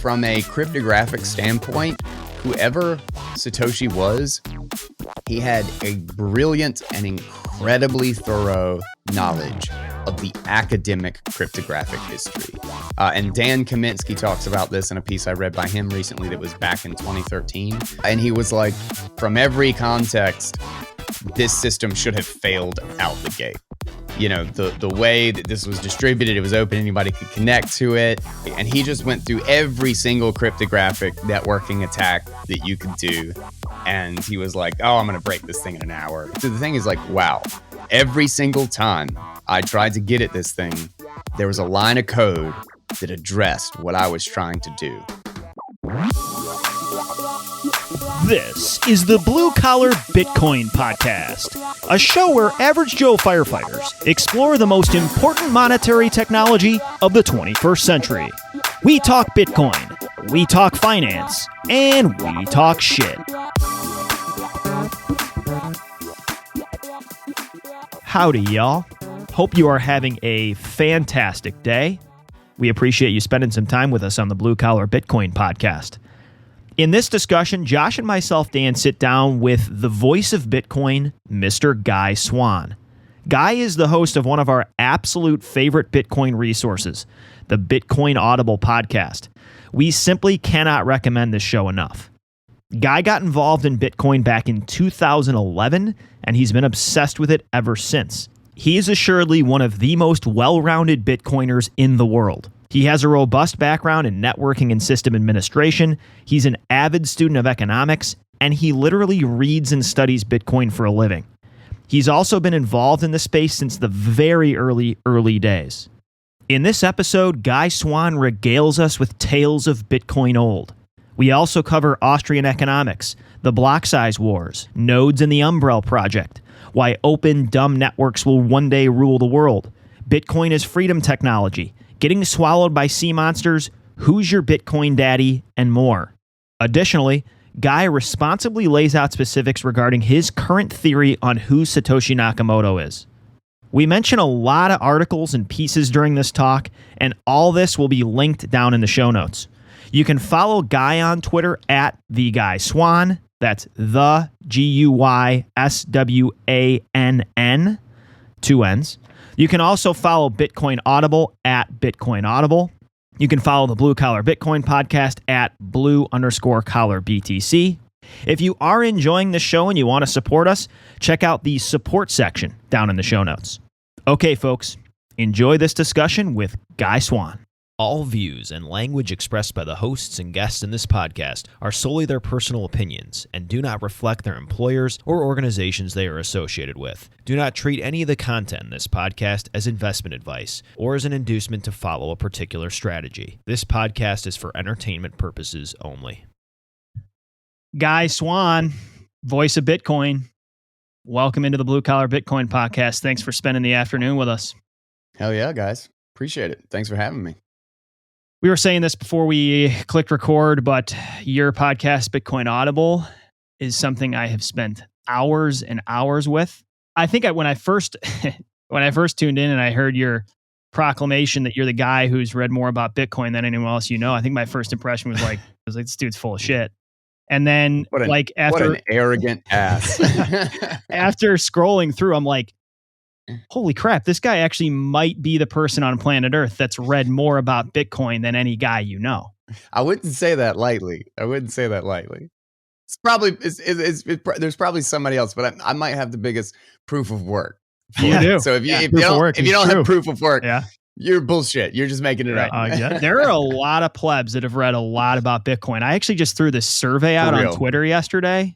from a cryptographic standpoint, whoever Satoshi was, he had a brilliant and incredibly thorough knowledge of the academic cryptographic history. And Dan Kaminsky talks about this in a piece I read by him recently that was back in 2013. And he was like, from every context, this system should have failed out the gate. You know, the way that this was distributed, it was open, anybody could connect to it. And he just went through every single cryptographic networking attack that you could do. And he was like, oh, I'm going to break this thing in an hour. So the thing is like, wow, every single time I tried to get at this thing, there was a line of code that addressed what I was trying to do. This is the Blue Collar Bitcoin Podcast, a show where average Joe firefighters explore the most important monetary technology of the 21st century. We talk Bitcoin, we talk finance, and we talk shit. Howdy, y'all. Hope you are having a fantastic day. We appreciate you spending some time with us on the Blue Collar Bitcoin Podcast. In this discussion, Josh and myself, Dan, sit down with the voice of Bitcoin, Mr. Guy Swann. Guy is the host of one of our absolute favorite Bitcoin resources, the Bitcoin Audible Podcast. We simply cannot recommend this show enough. Guy got involved in Bitcoin back in 2011, and he's been obsessed with it ever since. He is assuredly one of the most well-rounded Bitcoiners in the world. He has a robust background in networking and system administration. He's an avid student of economics, and he literally reads and studies Bitcoin for a living. He's also been involved in the space since the very early days. In this episode, Guy Swann regales us with tales of Bitcoin old. We also cover Austrian Economics, the Blocksize Wars, nodes in the Umbrel project, why open, dumb networks will one day rule the world, Bitcoin as freedom technology, getting swallowed by sea monsters, who's your Bitcoin daddy, and more. Additionally, Guy responsibly lays out specifics regarding his current theory on who Satoshi Nakamoto is. We mention a lot of articles and pieces during this talk, and all this will be linked down in the show notes. You can follow Guy on Twitter at @TheGuySwann. That's the GUYSWANN, 2 N's. You can also follow Bitcoin Audible at Bitcoin Audible. You can follow the Blue Collar Bitcoin Podcast at Blue_Collar BTC. If you are enjoying the show and you want to support us, check out the support section down in the show notes. Okay, folks, enjoy this discussion with Guy Swann. All views and language expressed by the hosts and guests in this podcast are solely their personal opinions and do not reflect their employers or organizations they are associated with. Do not treat any of the content in this podcast as investment advice or as an inducement to follow a particular strategy. This podcast is for entertainment purposes only. Guy Swann, voice of Bitcoin. Welcome into the Blue Collar Bitcoin Podcast. Thanks for spending the afternoon with us. Hell yeah, guys. Appreciate it. Thanks for having me. We were saying this before we clicked record, but your podcast, Bitcoin Audible, is something I have spent hours and hours with. I think when I first tuned in and I heard your proclamation that you're the guy who's read more about Bitcoin than anyone else you know, I think my first impression was like, this dude's full of shit. And then what an arrogant ass. After scrolling through, I'm like, holy crap, this guy actually might be the person on planet Earth that's read more about Bitcoin than any guy you know. I wouldn't say that lightly. It's probably, there's probably somebody else, but I might have the biggest proof of work. You do. So if you don't have proof of work, yeah, you're bullshit. You're just making it up. Yeah. There are a lot of plebs that have read a lot about Bitcoin. I actually just threw this survey out on Twitter yesterday.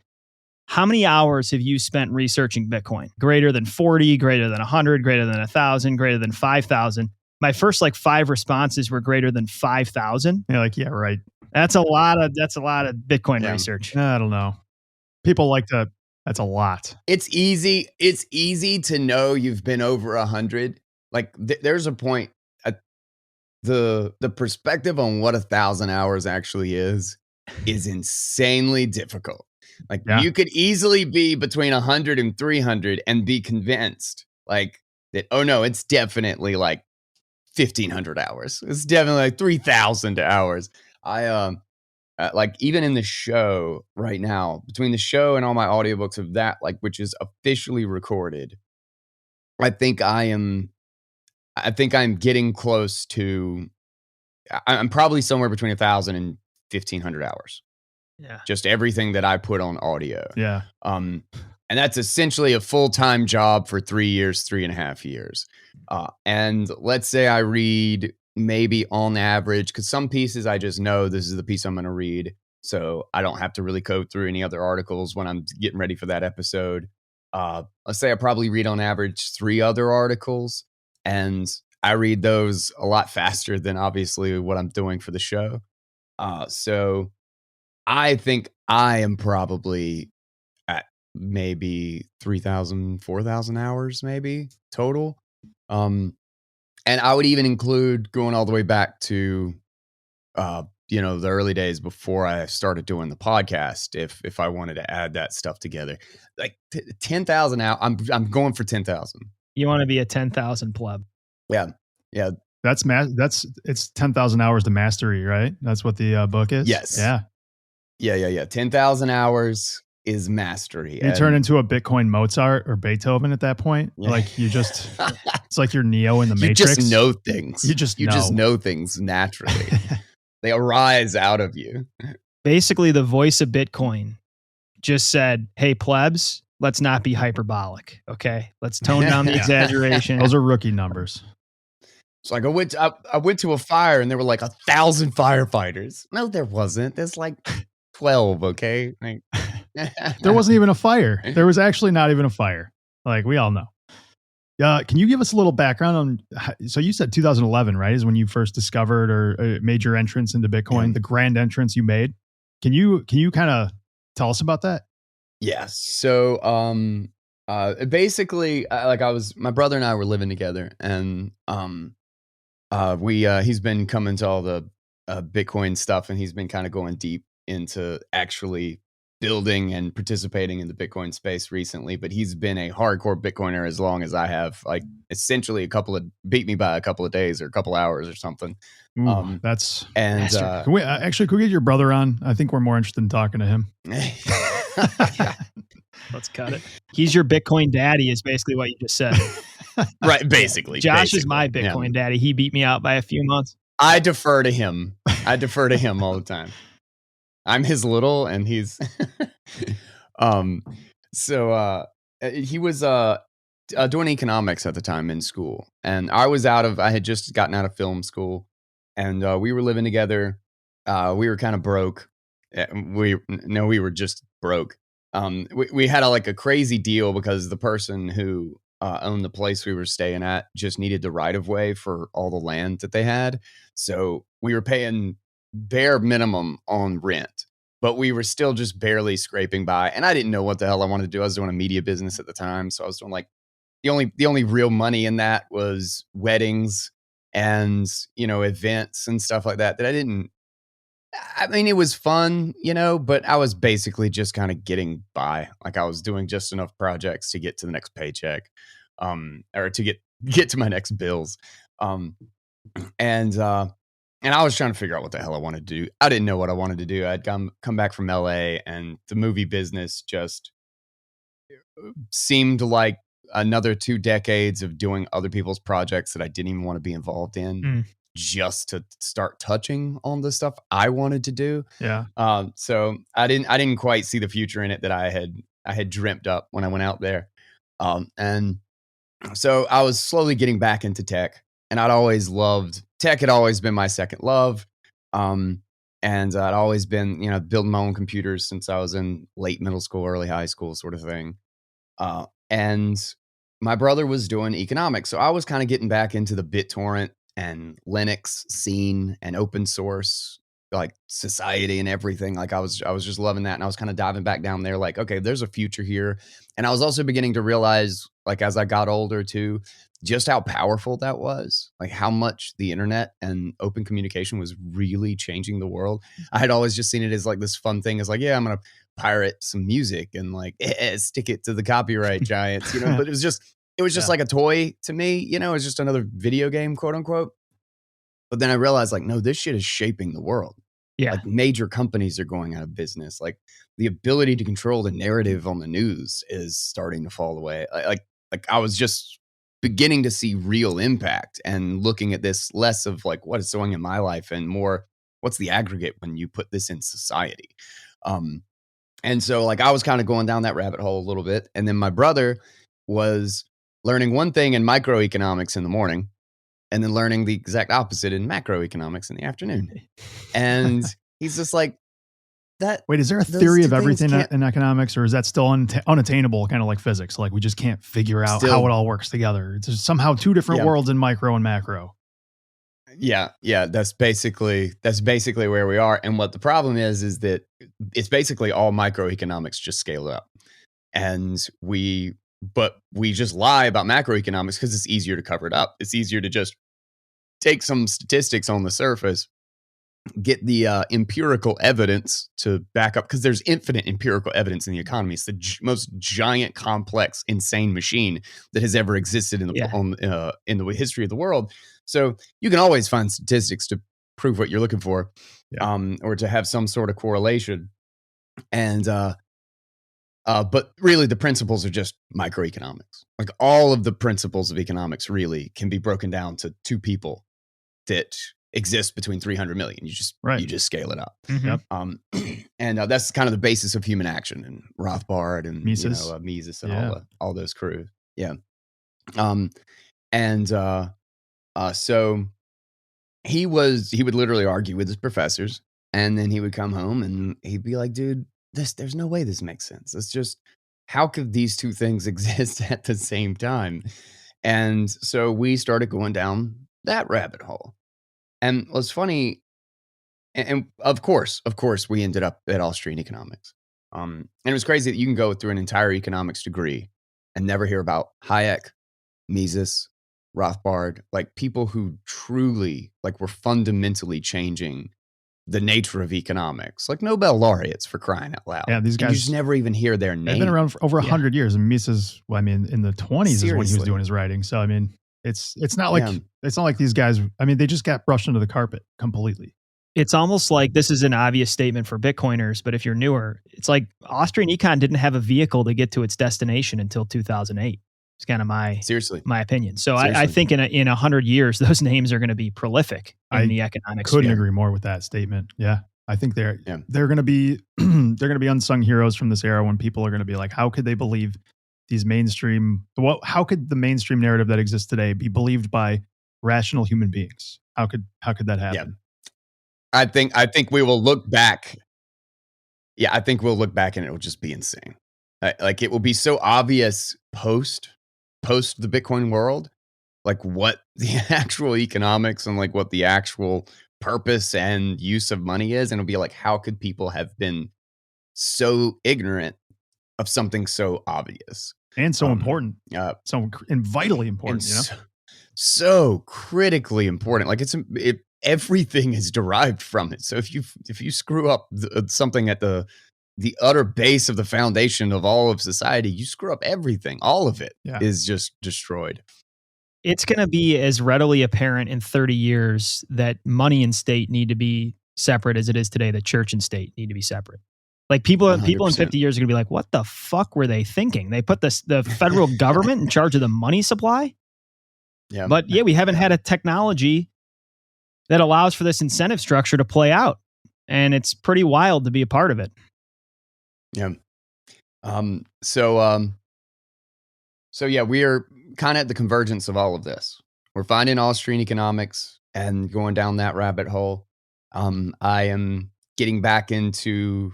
How many hours have you spent researching Bitcoin? Greater than 40, greater than 100, greater than 1,000, greater than 5,000. My first 5 responses were greater than 5,000. You're like, yeah, right. That's a lot of Bitcoin research. I don't know. People like to. That's a lot. It's easy. It's easy to know you've been over 100. There's a point. The perspective on what 1,000 hours actually is insanely difficult. You could easily be between 100 and 300 and be convinced that, oh no, it's definitely 1,500 hours. It's definitely 3,000 hours. like even in the show right now, between the show and all my audiobooks of that, like which is officially recorded, I think I'm getting close to. I'm probably somewhere between 1,000 and 1,500 hours. Yeah. Just everything that I put on audio. Yeah. And that's essentially a full-time job for 3 years, 3.5 years. And let's say I read maybe on average, because some pieces I just know this is the piece I'm going to read. So I don't have to really go through any other articles when I'm getting ready for that episode. Let's say I probably read on average 3 other articles, and I read those a lot faster than obviously what I'm doing for the show. So I think I am probably at maybe 3,000, 4,000 hours maybe total. And I would even include going all the way back to, the early days before I started doing the podcast. If I wanted to add that stuff together, like 10,000 out, I'm going for 10,000. You want to be a 10,000 pleb. Yeah. Yeah. It's 10,000 hours to mastery, right? That's what the book is. Yes. Yeah. Yeah. 10,000 hours is mastery. You turn into a Bitcoin Mozart or Beethoven at that point. Yeah. Like you just, it's like you're Neo in the you Matrix. just know things. You just know things naturally. They arise out of you. Basically, the voice of Bitcoin just said, hey, plebs, let's not be hyperbolic. Okay. Let's tone down the exaggeration. Those are rookie numbers. It's like I went to a fire and there were like 1,000 firefighters. No, there wasn't. There's like 12. Okay. Like, there wasn't even a fire. There was actually not even a fire. Like we all know. Can you give us a little background on? So you said 2011, right? Is when you first discovered or made your entrance into Bitcoin, the grand entrance you made. Can you kind of tell us about that? Yeah. So basically, my brother and I were living together, and he's been coming to all the Bitcoin stuff, and he's been kind of going deep into actually building and participating in the Bitcoin space recently. But he's been a hardcore Bitcoiner as long as I have. Like essentially, beat me by a couple of days or a couple hours or something. Ooh, that's and can we get your brother on? I think we're more interested in talking to him. Let's cut it. He's your Bitcoin daddy is basically what you just said. Right, basically. Josh is my Bitcoin daddy. He beat me out by a few months. I defer to him. I defer to him all the time. I'm his little, and he's he was doing economics at the time in school, and I had just gotten out of film school, and we were living together. We were kind of broke. We were just broke. We had a crazy deal because the person who owned the place we were staying at just needed the right of way for all the land that they had. So we were paying bare minimum on rent, but we were still just barely scraping by. And I didn't know what the hell I wanted to do. I was doing a media business at the time. So I was doing the only real money in that was weddings and, events and stuff like that it was fun, but I was basically just kind of getting by. Like I was doing just enough projects to get to the next paycheck, or to get to my next bills. And I was trying to figure out what the hell I wanted to do. I didn't know what I wanted to do. I'd come back from LA, and the movie business just seemed like another 2 decades of doing other people's projects that I didn't even want to be involved in. Just to start touching on the stuff I wanted to do. Yeah. So I didn't quite see the future in it that I had dreamt up when I went out there. And so I was slowly getting back into tech, and I'd always loved tech. Had always been my second love. And I'd always been, building my own computers since I was in late middle school, early high school sort of thing. And my brother was doing economics. So I was kind of getting back into the BitTorrent and Linux scene and open source, like society and everything. Like I was just loving that. And I was kind of diving back down there like, okay, there's a future here. And I was also beginning to realize, like, as I got older too, just how powerful that was, like how much the internet and open communication was really changing the world. I had always just seen it as like this fun thing. It's like, yeah, I'm going to pirate some music and like stick it to the copyright giants, but it was just like a toy to me, it was just another video game, quote unquote. But then I realized like, no, this shit is shaping the world. Yeah. Like major companies are going out of business. Like the ability to control the narrative on the news is starting to fall away. Like I was just beginning to see real impact and looking at this less of like what is going in my life and more what's the aggregate when you put this in society. And so like I was kind of going down that rabbit hole a little bit. And then my brother was learning one thing in microeconomics in the morning and then learning the exact opposite in macroeconomics in the afternoon. And he's just like, that. Wait, is there a those theory two of things everything can't- in economics, or is that still unattainable, kind of like physics? Like we just can't figure out Still- how it all works together. It's just somehow two different Yeah. worlds in micro and macro. Yeah, that's basically where we are. And what the problem is that it's basically all microeconomics just scaled up. And we just lie about macroeconomics because it's easier to cover it up. It's easier to just take some statistics on the surface, get the empirical evidence to back up, because there's infinite empirical evidence in the economy. It's the most giant, complex, insane machine that has ever existed in the history of the world. So you can always find statistics to prove what you're looking for, or to have some sort of correlation. And but really, the principles are just microeconomics. Like all of the principles of economics really can be broken down to two people that exist between 300 million. You just scale it up. Mm-hmm. And that's kind of the basis of human action and Rothbard and Mises. Mises and all those crew. Yeah. So he would literally argue with his professors, and then he would come home and he'd be like, dude, there's no way this makes sense. It's just, how could these two things exist at the same time? And so we started going down that rabbit hole. And what's funny, and of course, we ended up at Austrian Economics. And it was crazy that you can go through an entire economics degree and never hear about Hayek, Mises, Rothbard, like people who truly like were fundamentally changing the nature of economics, like Nobel laureates, for crying out loud. Yeah, these And guys you just never even hear their name. They've been around for over 100 years, and Mises, well, I mean, in the 20s is when he was Seriously. doing his writing. So I mean, it's not like these guys. I mean, they just got brushed under the carpet completely. It's almost like this is an obvious statement for Bitcoiners, but if you're newer, it's like Austrian Econ didn't have a vehicle to get to its destination until 2008. It's kind of my opinion. So I think in 100 years, those names are going to be prolific in the economics. Couldn't agree more with that statement. Yeah. I think they're going to be unsung heroes from this era, when people are going to be like, how could they believe these how could the mainstream narrative that exists today be believed by rational human beings? How could that happen? Yeah. I think we will look back. Yeah, I think we'll look back and it will just be insane. Like it will be so obvious post the Bitcoin world, like what the actual economics and like what the actual purpose and use of money is. And it'll be like, how could people have been so ignorant of something so obvious and so important? And vitally important, and so critically important. Like everything is derived from it. So if you screw up something at the utter base of the foundation of all of society, you screw up everything. All of it is just destroyed. It's going to be as readily apparent in 30 years that money and state need to be separate as it is today, that church and state need to be separate. Like people 100%. in 50 years are going to be like, what the fuck were they thinking? They put the federal government in charge of the money supply? Yeah. But we haven't had a technology that allows for this incentive structure to play out. And it's pretty wild to be a part of it. Yeah. So yeah, we are kind of at the convergence of all of this. We're finding Austrian economics and going down that rabbit hole. I am getting back into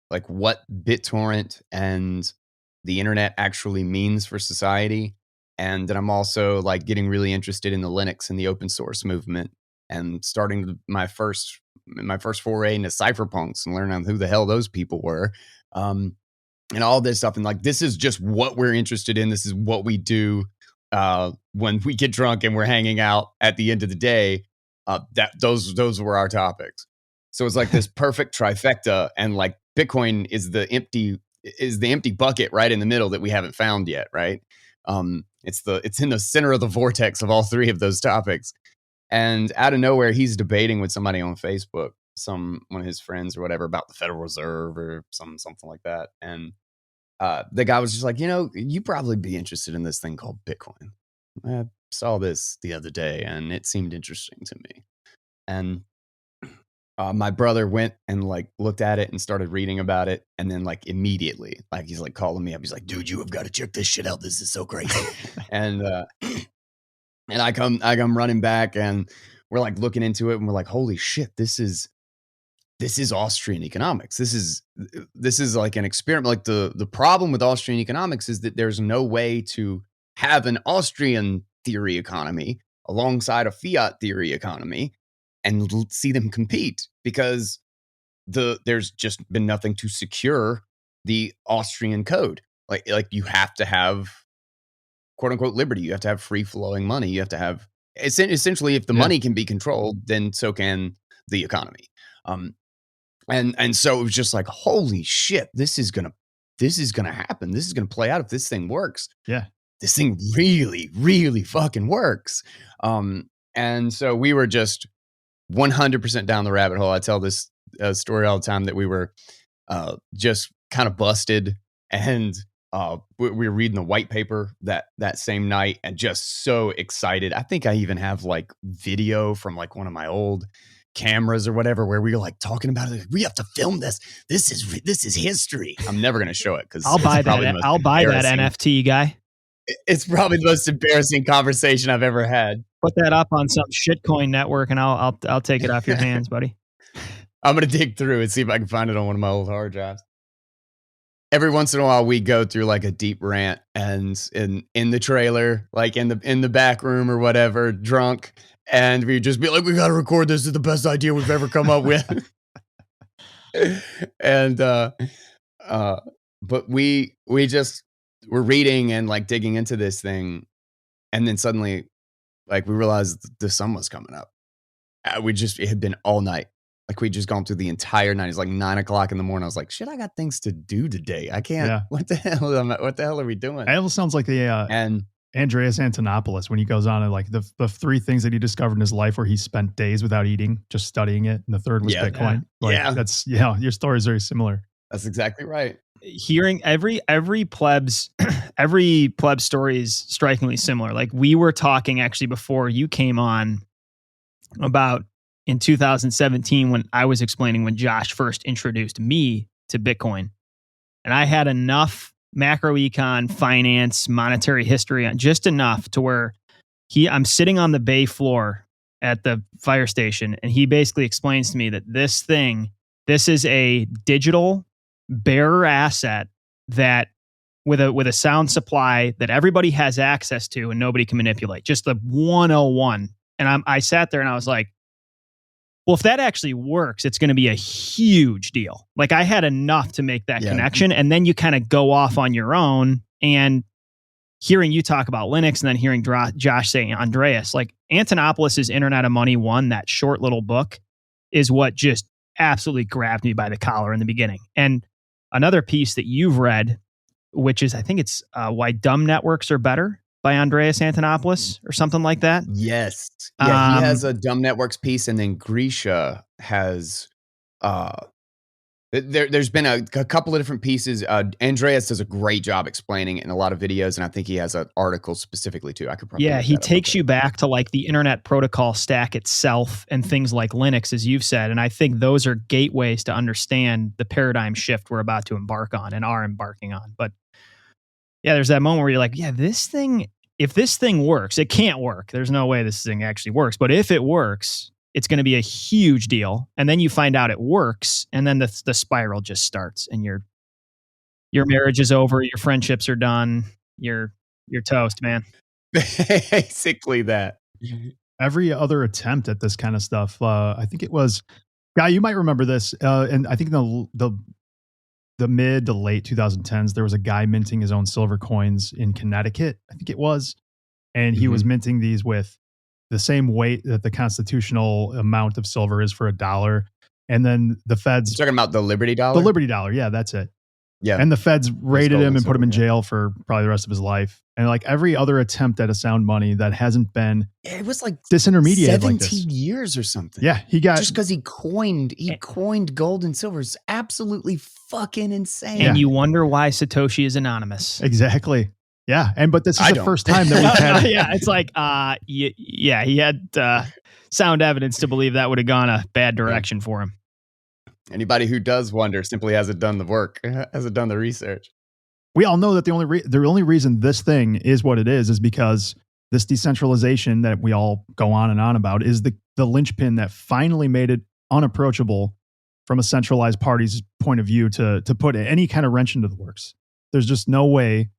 like what BitTorrent and the internet actually means for society. And then I'm also like getting really interested in the Linux and the open source movement, and starting my first foray into cypherpunks and learning who the hell those people were. And all this stuff. And like, this is just what we're interested in. This is what we do when we get drunk and we're hanging out at the end of the day. Those were our topics. So it's like this perfect trifecta. And like Bitcoin is the empty bucket right in the middle that we haven't found yet. Right. It's in the center of the vortex of all three of those topics. And out of nowhere, he's debating with somebody on Facebook, one of his friends or whatever, about the Federal Reserve or something like that. And the guy was just like, you'd probably be interested in this thing called Bitcoin. I saw this the other day and it seemed interesting to me. And my brother went and like looked at it and started reading about it. And then like immediately, like he's like calling me up. He's like, dude, you have got to check this shit out. This is so crazy. And I come running back and we're like looking into it and we're like, holy shit, this is Austrian economics. This is like an experiment. Like the problem with Austrian economics is that there's no way to have an Austrian theory economy alongside a fiat theory economy and see them compete, because there's just been nothing to secure the Austrian code. Like you have to have quote unquote liberty. You have to have free flowing money. You have to have essentially, if the money can be controlled, then so can the economy. And so it was just like, holy shit, this is gonna happen. This is gonna play out if this thing works. Yeah. This thing really, really fucking works. And so we were just 100% down the rabbit hole. I tell this story all the time that we were just kind of busted, and we were reading the white paper that same night and just so excited. I think I even have like video from like one of my old cameras or whatever where we were like talking about it. Like, we have to film this. This is history. I'm never going to show it because I'll buy that NFT, guy. It's probably the most embarrassing conversation I've ever had. Put that up on some shitcoin network and I'll take it off your hands, buddy. I'm going to dig through and see if I can find it on one of my old hard drives. Every once in a while we go through like a deep rant, and in the trailer, like in the back room or whatever, drunk, and we just be like, we got to record this. This is the best idea we've ever come up with. And but we just were reading and like digging into this thing, and then suddenly like we realized the sun was coming up. It had been all night. Like we'd just gone through the entire night. It's like 9:00 in the morning. I was like, shit, I got things to do today. I can't. Yeah. What the hell are we doing? It almost sounds like the and Andreas Antonopoulos when he goes on and like the 3 things that he discovered in his life where he spent days without eating, just studying it. And the third was Bitcoin. That's your story is very similar. That's exactly right. Hearing every pleb's story is strikingly similar. Like we were talking actually before you came on about in 2017 when I was explaining when Josh first introduced me to Bitcoin, and I had enough macroecon, finance, monetary history, just enough to where I'm sitting on the bay floor at the fire station, and he basically explains to me that this is a digital bearer asset that with a sound supply that everybody has access to and nobody can manipulate. Just the 101. And I sat there and I was like, well, if that actually works, it's going to be a huge deal. Like I had enough to make that connection. And then you kind of go off on your own, and hearing you talk about Linux and then hearing Josh say Andreas, like Antonopoulos' Internet of Money 1, that short little book, is what just absolutely grabbed me by the collar in the beginning. And another piece that you've read, which is, I think it's Why Dumb Networks Are Better by Andreas Antonopoulos or something like that. Yes. Yeah, he has a Dumb Networks piece, and then Grisha has there's been a couple of different pieces. Andreas does a great job explaining it in a lot of videos, and I think he has an article specifically too. I could probably he takes you back to like the internet protocol stack itself and things like Linux, as you've said, and I think those are gateways to understand the paradigm shift we're about to embark on and are embarking on. But yeah, there's that moment where you're like, yeah, if this thing works, it can't work. There's no way this thing actually works. But if it works, it's going to be a huge deal. And then you find out it works, and then the spiral just starts, and your marriage is over, your friendships are done, you're toast, man. Basically that. Every other attempt at this kind of stuff, I think it was, Guy, you might remember this, and I think the mid to late 2010s, there was a guy minting his own silver coins in Connecticut, I think it was. And he was minting these with the same weight that the constitutional amount of silver is for $1. And then the feds... You're talking about the Liberty Dollar? The Liberty Dollar, yeah, that's it. Yeah. And the feds raided him and put him in silver, yeah. jail for probably the rest of his life. And like every other attempt at a sound money that hasn't been It was like disintermediated like this. 17 years or something. Yeah, he got just because he coined gold and silver is absolutely fucking insane. And you wonder why Satoshi is anonymous. Exactly. Yeah. But this is the first time that we've had. Yeah. It's like, yeah, he had sound evidence to believe that would have gone a bad direction for him. Anybody who does wonder simply hasn't done the work, hasn't done the research. We all know that the only reason this thing is what it is because this decentralization that we all go on and on about is the linchpin that finally made it unapproachable from a centralized party's point of view to put any kind of wrench into the works. There's just no way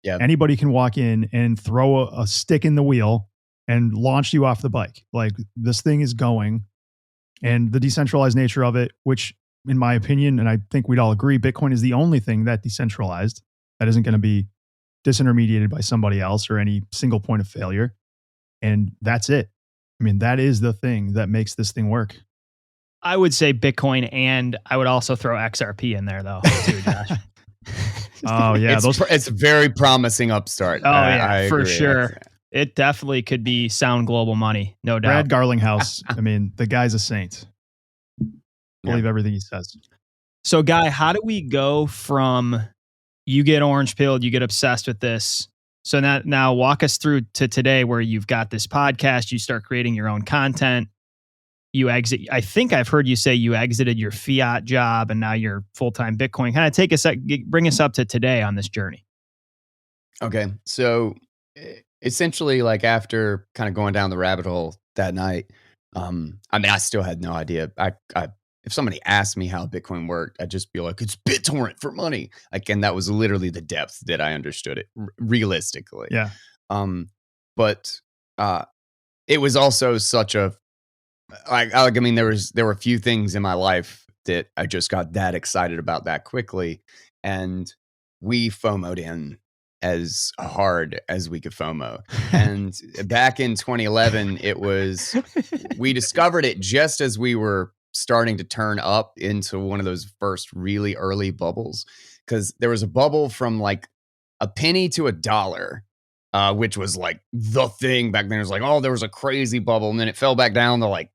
anybody can walk in and throw a stick in the wheel and launch you off the bike. Like this thing is going. And the decentralized nature of it, which in my opinion, and I think we'd all agree, Bitcoin is the only thing that decentralized that isn't going to be disintermediated by somebody else or any single point of failure. And that's it. I mean, that is the thing that makes this thing work. I would say Bitcoin, and I would also throw XRP in there though, too, Josh. Oh yeah. It's a very promising upstart. Oh yeah, I for agree. sure. It definitely could be sound global money, no doubt. Brad Garlinghouse. I mean, the guy's a saint. Believe everything he says. So, Guy, how do we go from you get orange pilled, you get obsessed with this? So now walk us through to today where you've got this podcast, you start creating your own content, you exit. I think I've heard you say you exited your fiat job and now you're full-time Bitcoin. Kind of bring us up to today on this journey. Okay. So essentially, like after kind of going down the rabbit hole that night, I mean, I still had no idea. If somebody asked me how Bitcoin worked, I'd just be like, it's BitTorrent for money. Like, and that was literally the depth that I understood it realistically. Yeah. But it was also such a, I mean, there were a few things in my life that I just got that excited about that quickly. And we FOMO'd in as hard as we could FOMO. And back in 2011, we discovered it just as we were starting to turn up into one of those first really early bubbles. Because there was a bubble from like a penny to $1, which was like the thing back then. It was like, oh, there was a crazy bubble. And then it fell back down to like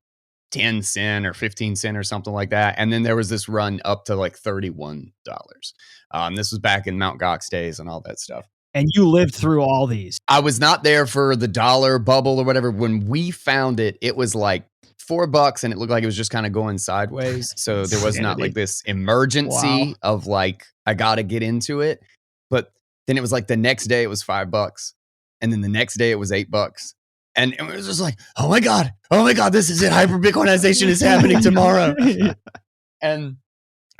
10 cent or 15 cent or something like that. And then there was this run up to like $31. This was back in Mt. Gox days and all that stuff. And you lived through all these. I was not there for the dollar bubble or whatever. When we found it, it was like $4 and it looked like it was just kind of going sideways. So there was not like this emergency of like, I got to get into it. But then it was like the next day it was $5. And then the next day it was $8. And it was just like, oh my God, this is it. Hyper Bitcoinization is happening tomorrow. And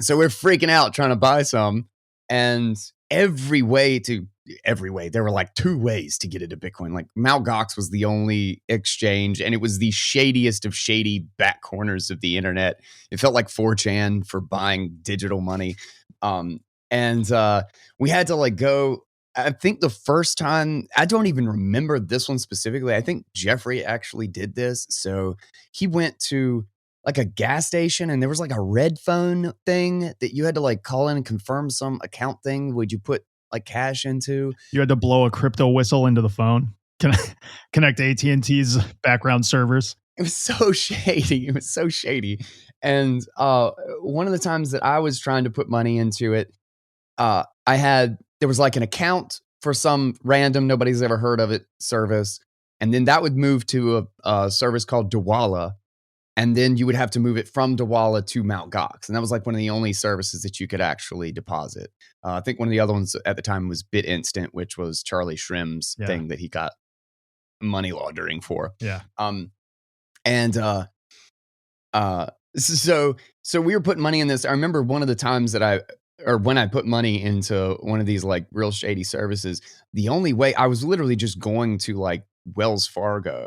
so we're freaking out trying to buy some. And every way, there were like 2 ways to get into Bitcoin. Like Mt. Gox was the only exchange, and it was the shadiest of shady back corners of the internet. It felt like 4chan for buying digital money. And we had to like go, I think the first time, I don't even remember this one specifically. I think Jeffrey actually did this. So he went to like a gas station and there was like a red phone thing that you had to like call in and confirm some account thing. Would you put like cash into? You had to blow a crypto whistle into the phone. Connect AT&T's background servers. It was so shady. And one of the times that I was trying to put money into it, there was like an account for some random, nobody's ever heard of it service. And then that would move to a service called Dawala. And then you would have to move it from Dawala to Mt. Gox. And that was like one of the only services that you could actually deposit. I think one of the other ones at the time was BitInstant, which was Charlie Shrim's thing that he got money laundering for. Yeah. So we were putting money in this. I remember one of the times when I put money into one of these like real shady services, the only way I was literally just going to like Wells Fargo.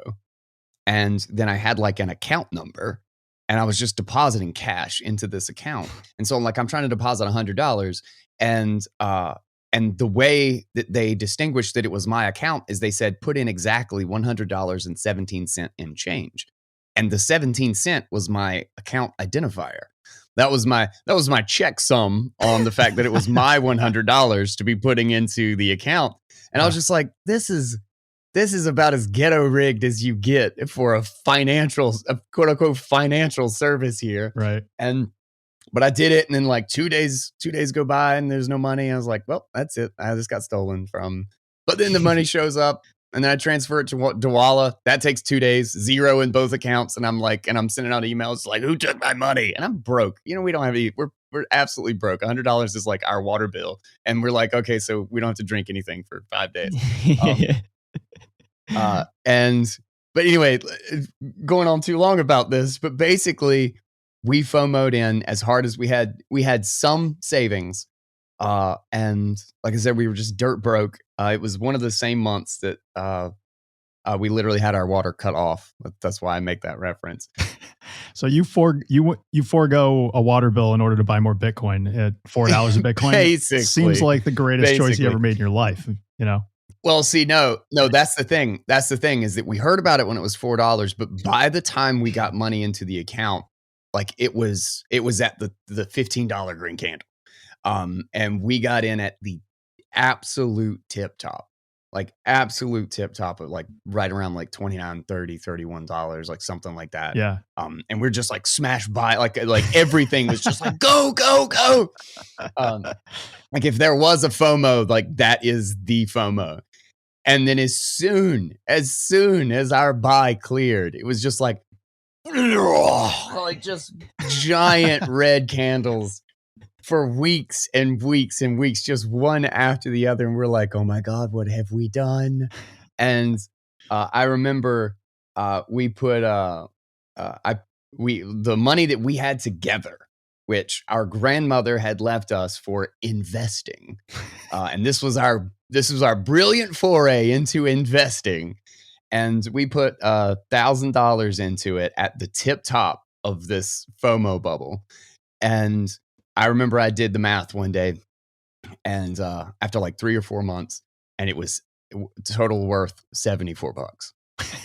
And then I had like an account number and I was just depositing cash into this account. And so like, I'm trying to deposit $100 and the way that they distinguished that it was my account is they said, put in exactly $100.17 in change. And the 17 cent was my account identifier. That was my checksum on the fact that it was my $100 to be putting into the account. And I was just like, this is about as ghetto rigged as you get for a quote unquote financial service here. Right. But I did it, and then like 2 days go by and there's no money. I was like, well, that's it. I just got stolen from. But then the money shows up, and then I transfer it to Dawala. That takes 2 days, 0 in both accounts, and I'm sending out emails like, who took my money? And I'm broke. We don't have any. We're absolutely broke. $100 is like our water bill, and we're like, okay, so we don't have to drink anything for 5 days. But anyway, going on too long about this, but basically we FOMO'd in as hard as we had some savings. And like I said, we were just dirt broke. It was one of the same months that we literally had our water cut off. That's why I make that reference. So you forego a water bill in order to buy more Bitcoin at $4 a Bitcoin. Basically, seems like the greatest choice you ever made in your life. Well, see, no, that's the thing. That's the thing, is that we heard about it when it was $4, but by the time we got money into the account, like it was at the $15 green candle. And we got in at the absolute tip top of like right around like $29, $30, $31, like something like that. Yeah. And we're just like smashed by, like everything was just like, go. Like if there was a FOMO, like that is the FOMO. And then as soon as our buy cleared, it was just like just giant red candles for weeks and weeks and weeks, just one after the other. And we're like, oh my God, what have we done? And I remember we put the money that we had together, which our grandmother had left us for investing. And this was our brilliant foray into investing. And we put $1,000 into it at the tip top of this FOMO bubble. And I remember I did the math one day, and after like 3 or 4 months, and it was total worth $74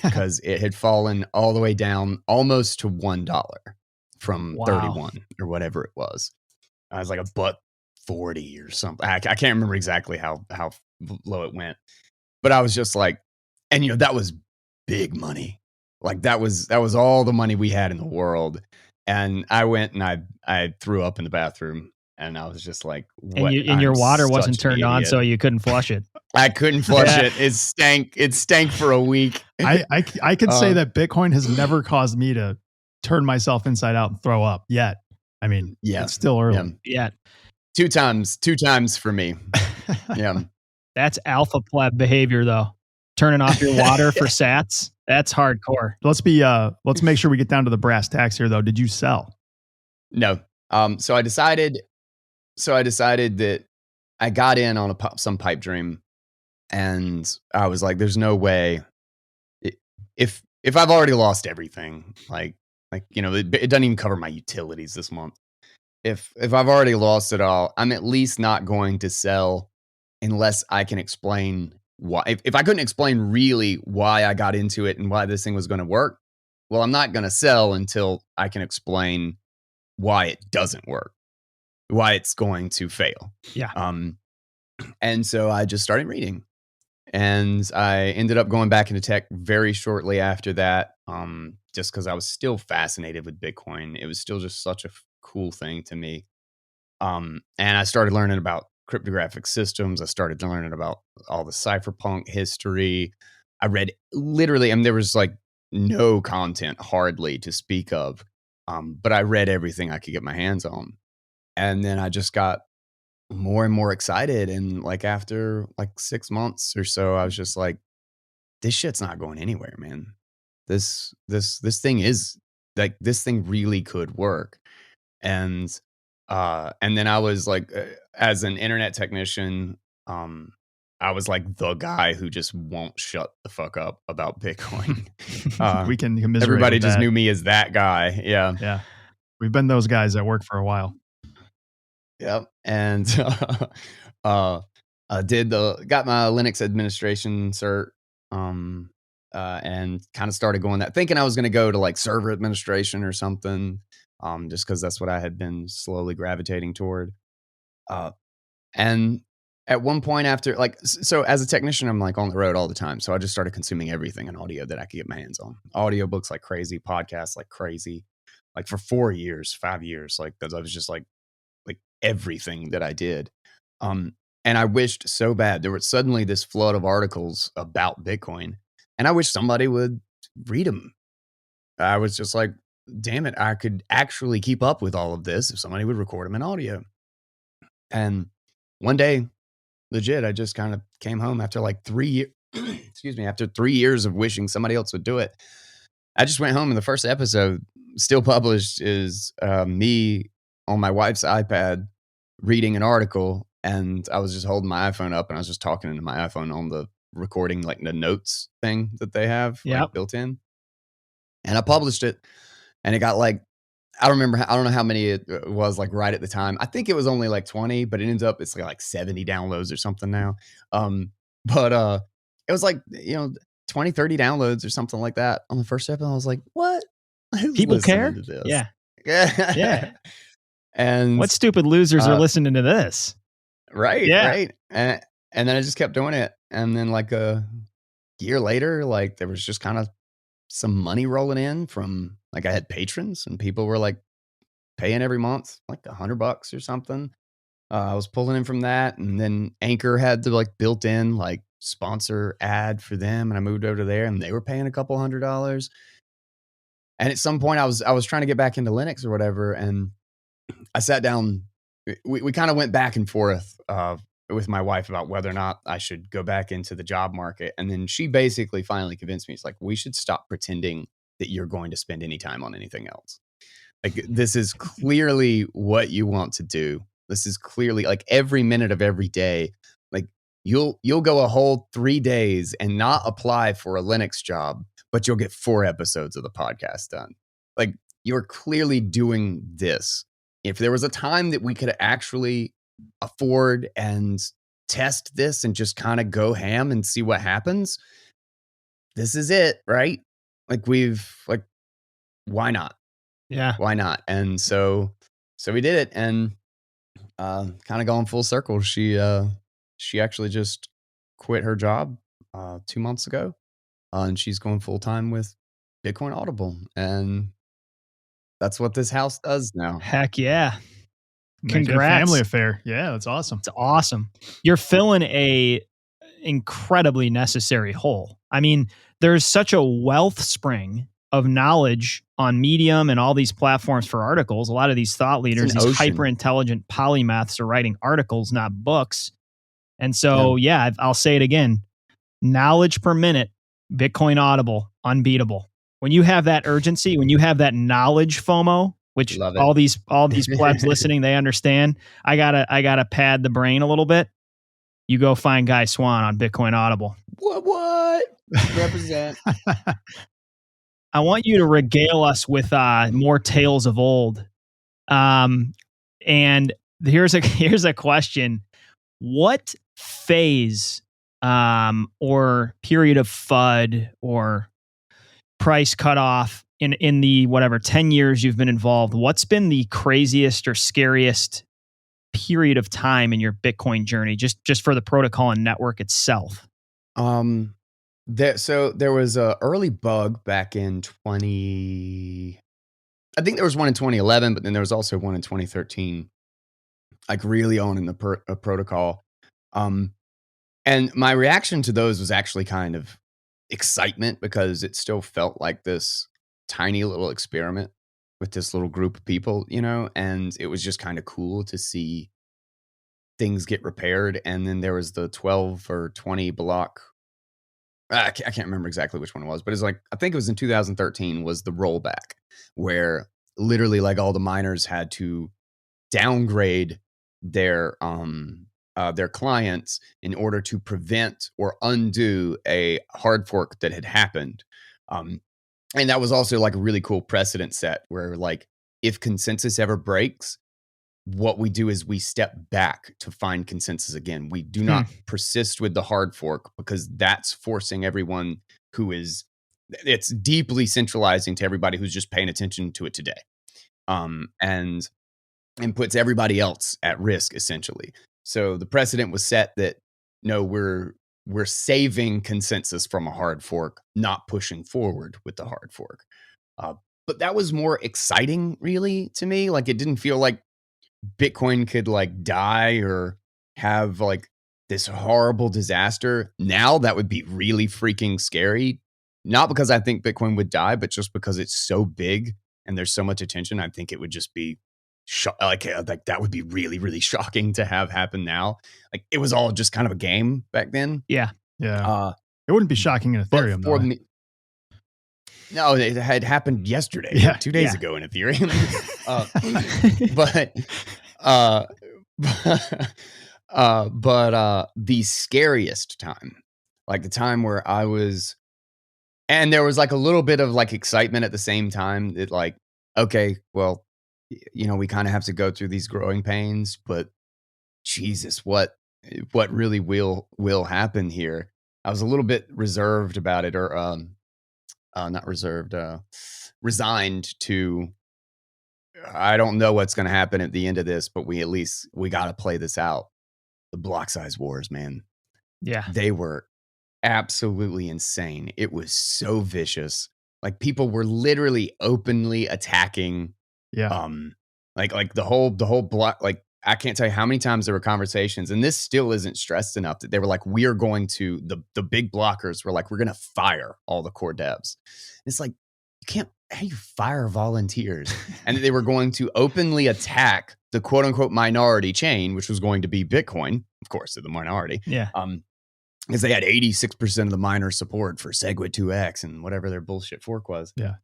because it had fallen all the way down almost to $1 from 31 or whatever it was. I was like $1.40 or something. I can't remember exactly how low it went, but I was just like, and that was big money. Like that was all the money we had in the world. And I went and I threw up in the bathroom, and I was just like, what? And your water wasn't turned on, so you couldn't flush it. I couldn't flush it. It stank for a week. I could say that Bitcoin has never caused me to turn myself inside out and throw up yet. I mean, it's still early. Yeah. 2 times for me. Yeah. That's alpha pleb behavior though. Turning off your water for sats. That's hardcore. Let's make sure we get down to the brass tacks here though. Did you sell? No. So I decided that I got in on some pipe dream, and I was like, there's no way if I've already lost everything, like it doesn't even cover my utilities this month. If I've already lost it all, I'm at least not going to sell unless I can explain why. If I couldn't explain really why I got into it and why this thing was going to work, well, I'm not going to sell until I can explain why it doesn't work, why it's going to fail. Yeah. And so I just started reading, and I ended up going back into tech very shortly after that. Just because I was still fascinated with Bitcoin. It was still just such a cool thing to me. And I started learning about cryptographic systems. I started learning about all the cypherpunk history. I read literally, there was like no content hardly to speak of. But I read everything I could get my hands on. And then I just got more and more excited. And like after like 6 months or so, I was just like, this shit's not going anywhere, man. This thing is like, this thing really could work. And then I was like, as an internet technician, I was like the guy who just won't shut the fuck up about Bitcoin. We can commiserate. Everybody with just that. knew me as that guy. Yeah. Yeah. We've been those guys at work for a while. Yep. And got my Linux administration cert, and kind of started going that, thinking I was going to go to like server administration or something. just because that's what I had been slowly gravitating toward. And at one point after, like, so as a technician, I'm like on the road all the time. So I just started consuming everything in audio that I could get my hands on. Audiobooks like crazy, podcasts like crazy. Like for 4 years, 5 years, like that was just like everything that I did. And I wished so bad. There was suddenly this flood of articles about Bitcoin, and I wish somebody would read them. I was just like, damn it, I could actually keep up with all of this if somebody would record them in audio. And one day, legit, I just kind of came home after like 3 years. Excuse me, after 3 years of wishing somebody else would do it. I just went home, and the first episode still published is me on my wife's iPad reading an article, and I was just holding my iPhone up, and I was just talking into my iPhone on the recording, like the notes thing that they have like built in. And I published it, and it got like, I don't know how many it was like right at the time. I think it was only like 20, but it ends up it's like 70 downloads or something now. But it was like, 20, 30 downloads or something like that on the first episode. I was like, what? Who's People listening care? to this? Yeah. Yeah. And what stupid losers are listening to this? Right. And then I just kept doing it. And then like a year later, like there was just kind of some money rolling in from, like, I had patrons, and people were like paying every month, like $100 or something. I was pulling in from that. And then Anchor had the like built in like sponsor ad for them. And I moved over to there, and they were paying a couple $100. And at some point I was trying to get back into Linux or whatever. And I sat down, we kind of went back and forth with my wife about whether or not I should go back into the job market. And then she basically finally convinced me. It's like, we should stop pretending that you're going to spend any time on anything else. Like, this is clearly what you want to do. This is clearly like every minute of every day. Like you'll go a whole 3 days and not apply for a Linux job, but you'll get 4 episodes of the podcast done. Like, you're clearly doing this. If there was a time that we could actually afford and test this and just kind of go ham and see what happens, this is it, right? Like, why not? Yeah. Why not? And so we did it, and kind of going full circle. She actually just quit her job 2 months ago, and she's going full time with Bitcoin Audible, and that's what this house does now. Heck yeah. Make it a Congrats. family affair. Yeah, that's awesome. It's awesome. You're filling a incredibly necessary hole. I mean, there's such a wealth spring of knowledge on Medium and all these platforms for articles. A lot of these thought leaders, these hyper intelligent polymaths are writing articles, not books. And so, I'll say it again. Knowledge per minute, Bitcoin Audible, unbeatable. When you have that urgency, when you have that knowledge FOMO, which all these plebs listening, they understand. I gotta pad the brain a little bit. You go find Guy Swann on Bitcoin Audible. What? Represent. I want you to regale us with more tales of old. And here's a question: what phase or period of FUD or price cutoff in the 10 years you've been involved, what's been the craziest or scariest period of time in your Bitcoin journey, just for the protocol and network itself? There was a early bug back in I think there was one in 2011, but then there was also one in 2013, like really on in the protocol. And my reaction to those was actually kind of excitement, because it still felt like this tiny little experiment with this little group of people, and it was just kind of cool to see things get repaired. And then there was the 12 or 20 block. I can't remember exactly which one it was, but it's like, I think it was in 2013 was the rollback, where literally like all the miners had to downgrade their clients in order to prevent or undo a hard fork that had happened. And that was also like a really cool precedent set, where like, if consensus ever breaks, what we do is we step back to find consensus again. We do not persist with the hard fork, because that's forcing everyone it's deeply centralizing to everybody who's just paying attention to it today. and puts everybody else at risk essentially. So the precedent was set that no, we're saving consensus from a hard fork, not pushing forward with the hard fork. But that was more exciting, really, to me. Like, it didn't feel like Bitcoin could like die or have like this horrible disaster. Now that would be really freaking scary. Not because I think Bitcoin would die, but just because it's so big and there's so much attention. I think it would just be like that would be really, really shocking to have happen now. Like, it was all just kind of a game back then. Yeah. It wouldn't be shocking in Ethereum, though. No, it had happened yesterday, 2 days ago in Ethereum. But the scariest time, like the time where I was, and there was like a little bit of like excitement at the same time that like, okay, well, we kind of have to go through these growing pains, but Jesus, what really will happen here? I was a little bit reserved about it, or not reserved, resigned to, I don't know what's going to happen at the end of this, but we got to play this out. The Blocksize Wars, man. Yeah. They were absolutely insane. It was so vicious. Like, people were literally openly attacking. Yeah. Like the whole block, like, I can't tell you how many times there were conversations, and this still isn't stressed enough, that they were like, we are going to, the big blockers were like, we're going to fire all the core devs. It's like, you can't, how you fire volunteers? And they were going to openly attack the quote unquote minority chain, which was going to be Bitcoin, of course, the minority. Yeah. Because they had 86% of the miner support for SegWit 2x and whatever their bullshit fork was. Yeah.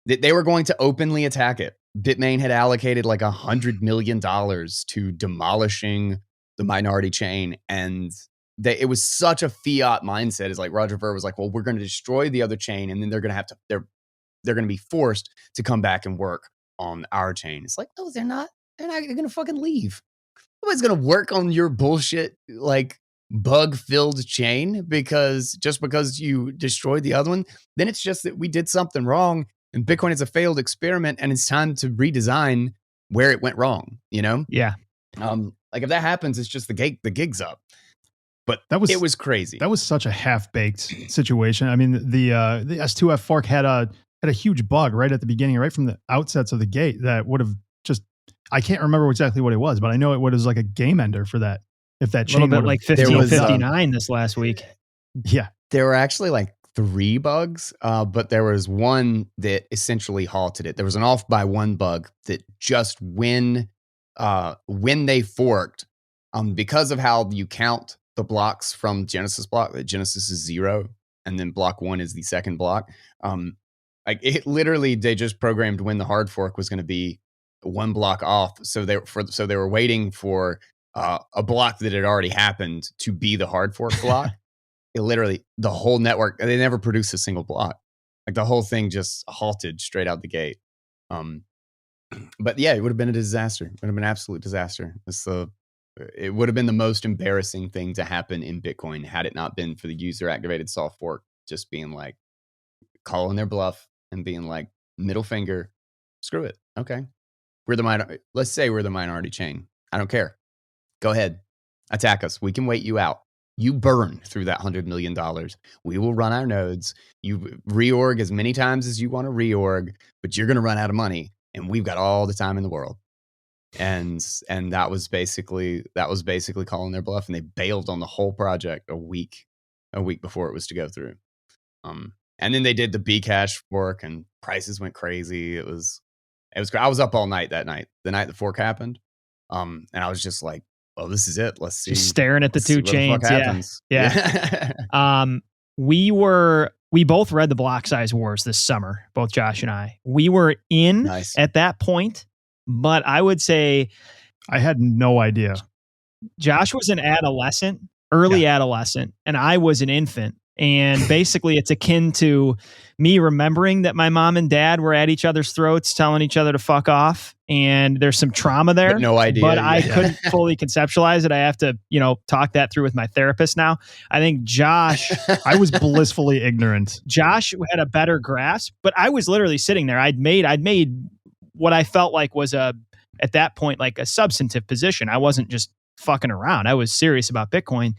They were going to openly attack it. Bitmain had allocated like $100 million to demolishing the minority chain. And it was such a fiat mindset. It's like Roger Ver was like, well, we're going to destroy the other chain, and then they're going to be forced to come back and work on our chain. It's like, no, they're not. They're going to fucking leave. Nobody's going to work on your bullshit, like, bug-filled chain because you destroyed the other one. Then it's just that we did something wrong, and Bitcoin is a failed experiment, and it's time to redesign where it went wrong, Yeah. Like, if that happens, it's just the gig's up. But it was crazy. That was such a half-baked situation. I mean, the S2F fork had a huge bug right at the beginning, right from the outsets of the gate, that would have just, I can't remember exactly what it was, but I know it was like a game ender for that. If that chain, a little bit like 1559 this last week. Yeah. There were actually like 3 bugs, but there was one that essentially halted it. There was an off by 1 bug that just when they forked, because of how you count the blocks from Genesis block, that Genesis is 0 and then block 1 is the second block. Like, it literally, they just programmed when the hard fork was going to be 1 block off. So they were waiting for a block that had already happened to be the hard fork block. It literally, the whole network, they never produced a single block. Like, the whole thing just halted straight out the gate. But yeah, it would have been a disaster. It would have been an absolute disaster. It would have been the most embarrassing thing to happen in Bitcoin had it not been for the user activated soft fork just being like, calling their bluff and being like, middle finger, screw it. Okay. Let's say we're the minority chain. I don't care. Go ahead. Attack us. We can wait you out. You burn through that $100 million. We will run our nodes. You reorg as many times as you want to reorg, but you're going to run out of money, and we've got all the time in the world. And that was basically calling their bluff, and they bailed on the whole project a week before it was to go through. And then they did the Bcash fork, and prices went crazy. It was I was up all night that night, the night the fork happened. And I was just like, oh, this is it. Let's see. Just staring at the 2 chains. Yeah. We both read the Blocksize Wars this summer, both Josh and I. We were in at that point, but I would say I had no idea. Josh was an adolescent, early adolescent, and I was an infant. And basically, it's akin to me remembering that my mom and dad were at each other's throats, telling each other to fuck off. And there's some trauma there. No idea. But I couldn't fully conceptualize it. I have to, talk that through with my therapist now. I think Josh... I was blissfully ignorant. Josh had a better grasp, but I was literally sitting there. I'd made what I felt like was at that point, like a substantive position. I wasn't just fucking around. I was serious about Bitcoin.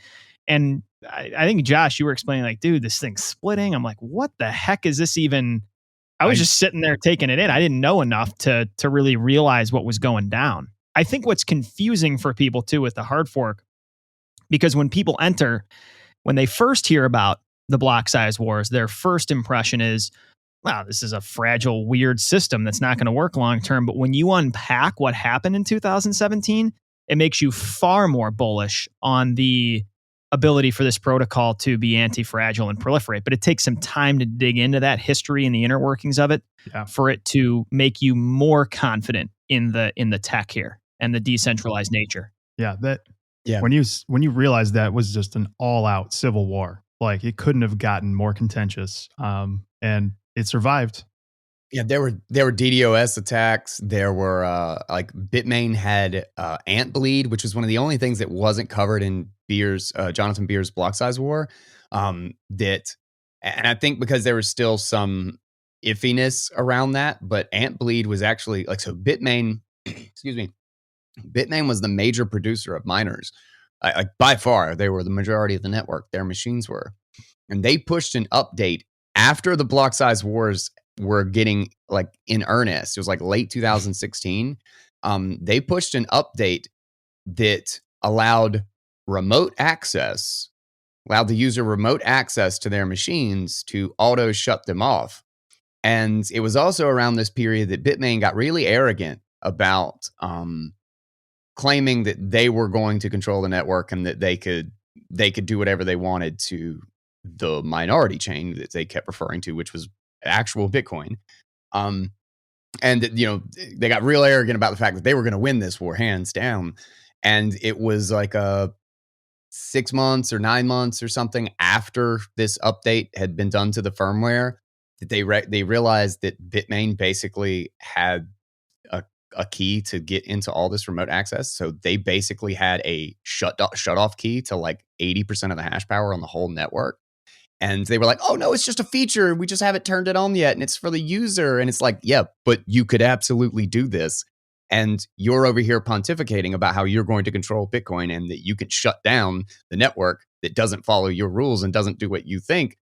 And I think, Josh, you were explaining like, dude, this thing's splitting. I'm like, what the heck is this even? I was just sitting there taking it in. I didn't know enough to really realize what was going down. I think what's confusing for people too with the hard fork, because when people when they first hear about the Blocksize Wars, their first impression is, wow, this is a fragile, weird system that's not going to work long term. But when you unpack what happened in 2017, it makes you far more bullish on the ability for this protocol to be anti-fragile and proliferate. But it takes some time to dig into that history and the inner workings of it for it to make you more confident in the tech here and the decentralized nature. Yeah, when you realize that was just an all-out civil war, like it couldn't have gotten more contentious, and it survived. Yeah, there were DDoS attacks. There were like Bitmain had ant bleed, which was one of the only things that wasn't covered in Jonathan Beer's Blocksize War. And I think because there was still some iffiness around that, but ant bleed was actually like, so Bitmain, excuse me, Bitmain was the major producer of miners. Like by far, they were the majority of the network. Their machines were, and they pushed an update after the Blocksize Wars were getting like in earnest. It was like late 2016. They pushed an update that allowed the user remote access to their machines to auto shut them off. And it was also around this period that Bitmain got really arrogant about claiming that they were going to control the network and that they could do whatever they wanted to the minority chain that they kept referring to, which was actual Bitcoin. And they got real arrogant about the fact that they were going to win this war hands down. And it was like 6 months or 9 months or something after this update had been done to the firmware that they realized that Bitmain basically had a key to get into all this remote access. So they basically had a shut off key to like 80% of the hash power on the whole network. And they were like, oh, no, it's just a feature. We just haven't turned it on yet. And it's for the user. And it's like, yeah, but you could absolutely do this. And you're over here pontificating about how you're going to control Bitcoin and that you can shut down the network that doesn't follow your rules and doesn't do what you think.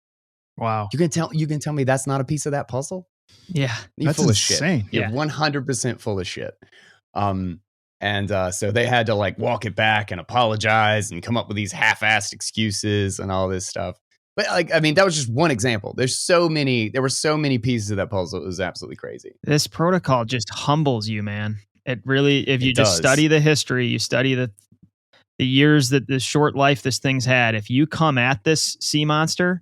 Wow. You can tell me that's not a piece of that puzzle? Yeah. You're that's full insane. of shit. You're 100% full of shit. So they had to like walk it back and apologize and come up with these half-assed excuses and all this stuff. But like, I mean, that was just one example. There were so many pieces of that puzzle. It was absolutely crazy. This protocol just humbles you, man. It really, if you just does. study the history, you study the years that the short life this thing's had. If you come at this sea monster,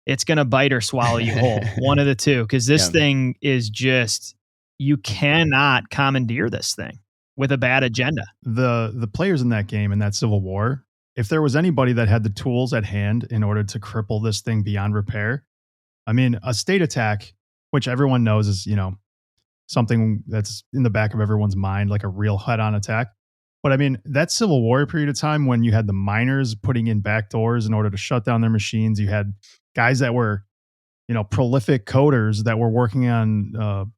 it's going to bite or swallow you whole. One of the two. Because this thing is just, you cannot commandeer this thing with a bad agenda. The players in that game, in that civil war, if there was anybody that had the tools at hand in order to cripple this thing beyond repair, I mean, a state attack, which everyone knows is, something that's in the back of everyone's mind, like a real head-on attack. But I mean, that civil war period of time when you had the miners putting in backdoors in order to shut down their machines, you had guys that were, prolific coders that were working on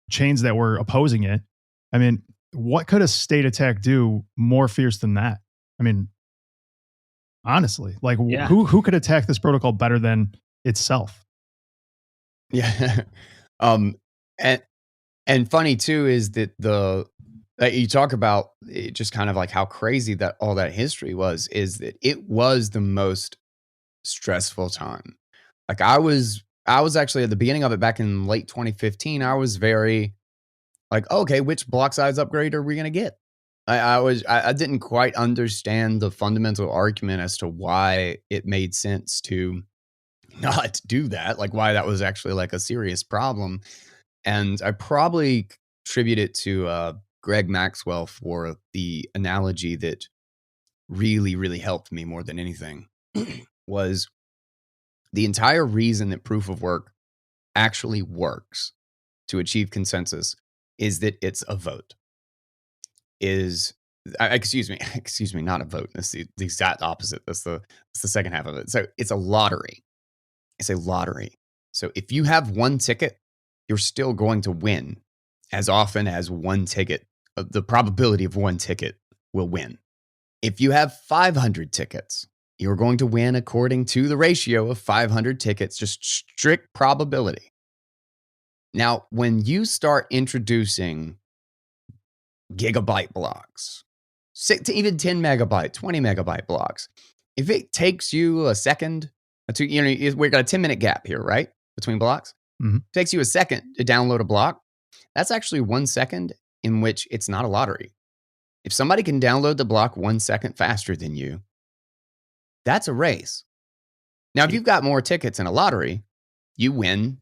chains that were opposing it. I mean, what could a state attack do more fierce than that? I mean, honestly, like who could attack this protocol better than itself? Yeah. And funny too is that you talk about it, just kind of like how crazy that all that history was, is that it was the most stressful time. Like I was actually at the beginning of it back in late 2015, I was very like, okay, which block size upgrade are we going to get? I didn't quite understand the fundamental argument as to why it made sense to not do that, like why that was actually like a serious problem. And I probably attribute it to Greg Maxwell for the analogy that really, really helped me more than anything was the entire reason that proof of work actually works to achieve consensus is that it's a vote. Excuse me, not a vote. That's the exact opposite. That's the second half of it. So it's a lottery. It's a lottery. So if you have one ticket, you're still going to win. as often as one ticket, the probability of one ticket will win. If you have 500 tickets, you're going to win according to the ratio of 500 tickets, just strict probability. Now, when you start introducing gigabyte blocks, even 10 megabyte, 20 megabyte blocks, if it takes you a second, we've got a 10-minute gap here, right? Between blocks. Mhm. It takes you a second to download a block. That's actually 1 second in which it's not a lottery. If somebody can download the block 1 second faster than you, that's a race. Now, if you've got more tickets in a lottery, you win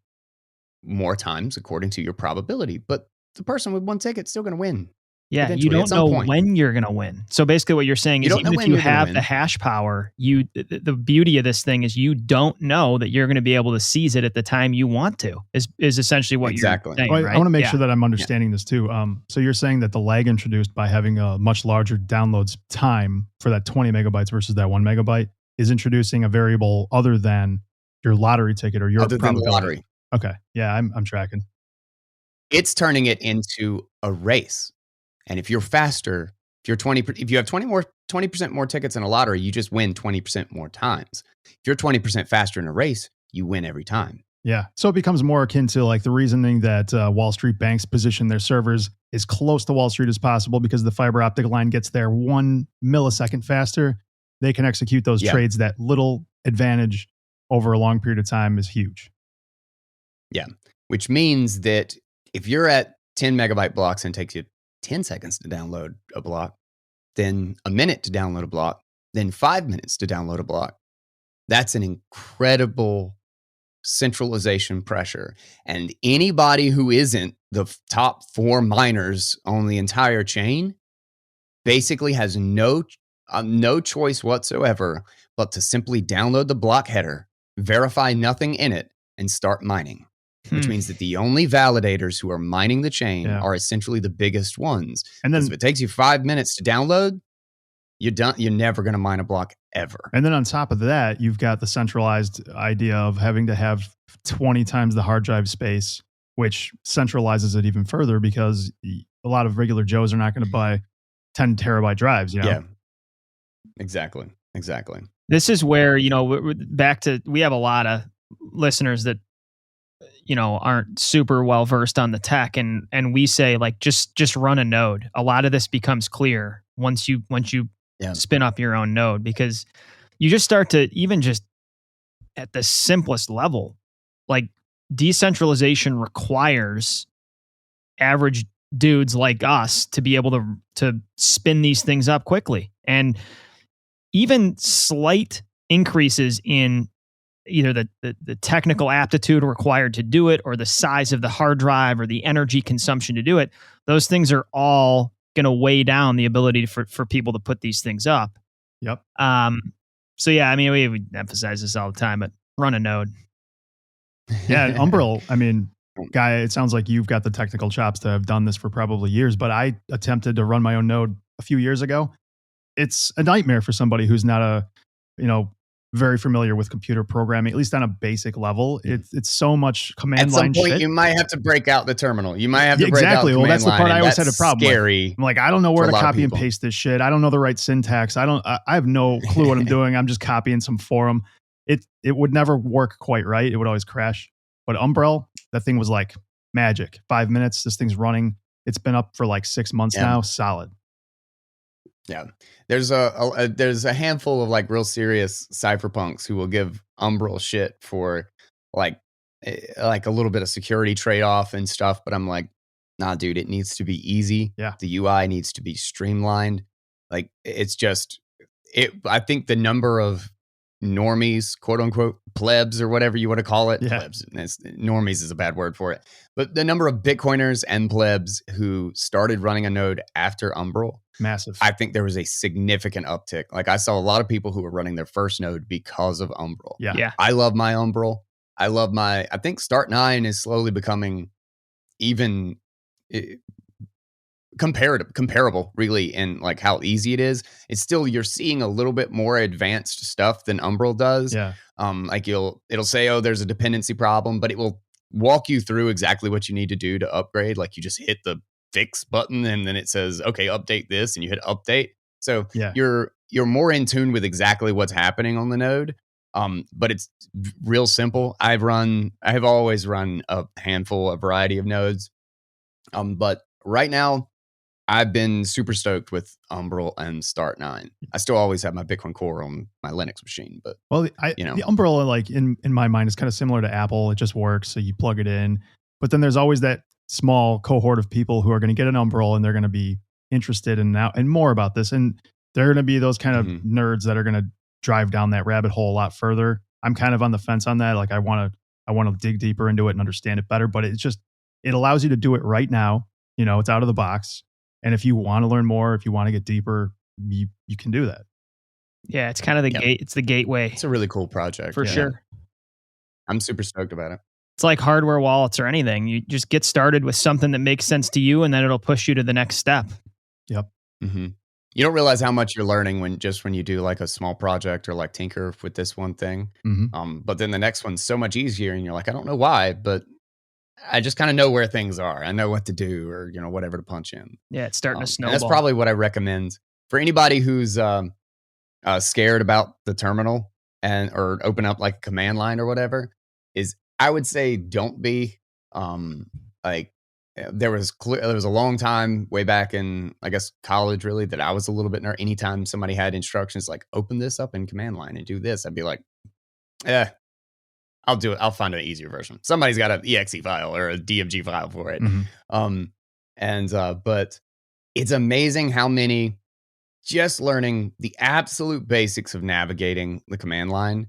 more times according to your probability. But the person with one ticket's still going to win. Yeah, you eventually, at don't some know point. when you're going to win. So basically what you're saying You is don't know even if when you you're gonna have win. the hash power, the beauty of this thing is you don't know that you're going to be able to seize it at the time you want to, is essentially what Exactly. you're saying, Well, right? I want to make Yeah. sure that I'm understanding this too. So you're saying that the lag introduced by having a much larger downloads time for that 20 megabytes versus that 1 megabyte is introducing a variable other than your lottery ticket or your Other than the probability. lottery. Okay. Yeah, I'm tracking. It's turning it into a race. And if you're faster, if you have 20% more tickets in a lottery, you just win 20% more times. If you're 20% faster in a race, you win every time. Yeah. So it becomes more akin to like the reasoning that Wall Street banks position their servers as close to Wall Street as possible because the fiber optic line gets there 1 millisecond faster. They can execute those trades. That little advantage over a long period of time is huge. Yeah. Which means that if you're at 10 megabyte blocks and it takes you 10 seconds to download a block, then a minute to download a block, then 5 minutes to download a block, that's an incredible centralization pressure. And anybody who isn't the top 4 miners on the entire chain basically has no choice whatsoever but to simply download the block header, verify nothing in it, and start mining. Which means that the only validators who are mining the chain are essentially the biggest ones. And then if it takes you 5 minutes to download, you're done. You're never going to mine a block ever. And then on top of that, you've got the centralized idea of having to have 20 times the hard drive space, which centralizes it even further because a lot of regular Joes are not going to buy 10 terabyte drives. You know? Yeah, exactly. This is where, we have a lot of listeners that, aren't super well versed on the tech. And we say like, just run a node. A lot of this becomes clear once you spin up your own node, because you just start to even just at the simplest level, like decentralization requires average dudes like us to be able to spin these things up quickly. And even slight increases in either the technical aptitude required to do it or the size of the hard drive or the energy consumption to do it, those things are all going to weigh down the ability for people to put these things up. Yep. So yeah, I mean, we emphasize this all the time, but run a node. Yeah. Umbrel, I mean, Guy, it sounds like you've got the technical chops to have done this for probably years, but I attempted to run my own node a few years ago. It's a nightmare for somebody who's not very familiar with computer programming, at least on a basic level. It's so much command line shit. At some point, you might have to break out the terminal. You might have to break exactly. out the well, that's the part I always had a that's problem scary with. I'm like, I don't know where to for a lot of copy and people. paste this shit. I don't know the right syntax. I have no clue what I'm doing. I'm just copying some forum. It would never work quite right. It would always crash. But Umbrel, that thing was like magic. 5 minutes, this thing's running. It's been up for like 6 months now. Solid. Yeah, there's a handful of like real serious cypherpunks who will give Umbrel shit for like a little bit of security trade off and stuff. But I'm like, nah, dude, it needs to be easy. Yeah, the UI needs to be streamlined. Like it's just it. I think the number of normies, quote unquote, plebs or whatever you want to call it. Yeah. Plebs. Normies is a bad word for it. But the number of Bitcoiners and plebs who started running a node after Umbrel, massive. I think there was a significant uptick. Like I saw a lot of people who were running their first node because of Umbrel. Yeah. I love my Umbrel. I think Start 9 is slowly becoming even comparable really in like how easy it is. It's still, you're seeing a little bit more advanced stuff than Umbrel does. Yeah. Like it'll say, oh, there's a dependency problem, but it will walk you through exactly what you need to do to upgrade. Like you just hit the fix button and then it says, okay, update this, and you hit update. So Yeah. you're more in tune with exactly what's happening on the node. But it's real simple. I have always run a variety of nodes. But right now I've been super stoked with Umbrel and Start9. I still always have my Bitcoin Core on my Linux machine, but Well, the Umbrella, like in my mind, is kind of similar to Apple. It just works, so you plug it in. But then there's always that small cohort of people who are going to get an Umbrel and they're going to be interested in now and more about this, and they're going to be those kind of nerds that are going to drive down that rabbit hole a lot further. I'm kind of on the fence on that. Like I want to dig deeper into it and understand it better. But it allows you to do it right now. It's out of the box. And if you want to learn more, if you want to get deeper, you can do that. Yeah, it's kind of the gate. It's the gateway. It's a really cool project. For sure. I'm super stoked about it. It's like hardware wallets or anything. You just get started with something that makes sense to you, and then it'll push you to the next step. Yep. Mm-hmm. You don't realize how much you're learning when you do like a small project or like tinker with this one thing. Mm-hmm. But then the next one's so much easier, and you're like, I don't know why, but I just kind of know where things are. I know what to do, or whatever to punch in. Yeah, it's starting to snowball. That's probably what I recommend for anybody who's scared about the terminal or open up like a command line or whatever. Is I would say don't be. There was a long time way back in, I guess, college really, that I was a little bit nervous. Anytime somebody had instructions like open this up in command line and do this, I'd be like, I'll do it. I'll find an easier version. Somebody's got an exe file or a DMG file for it. Mm-hmm. But it's amazing how many, just learning the absolute basics of navigating the command line,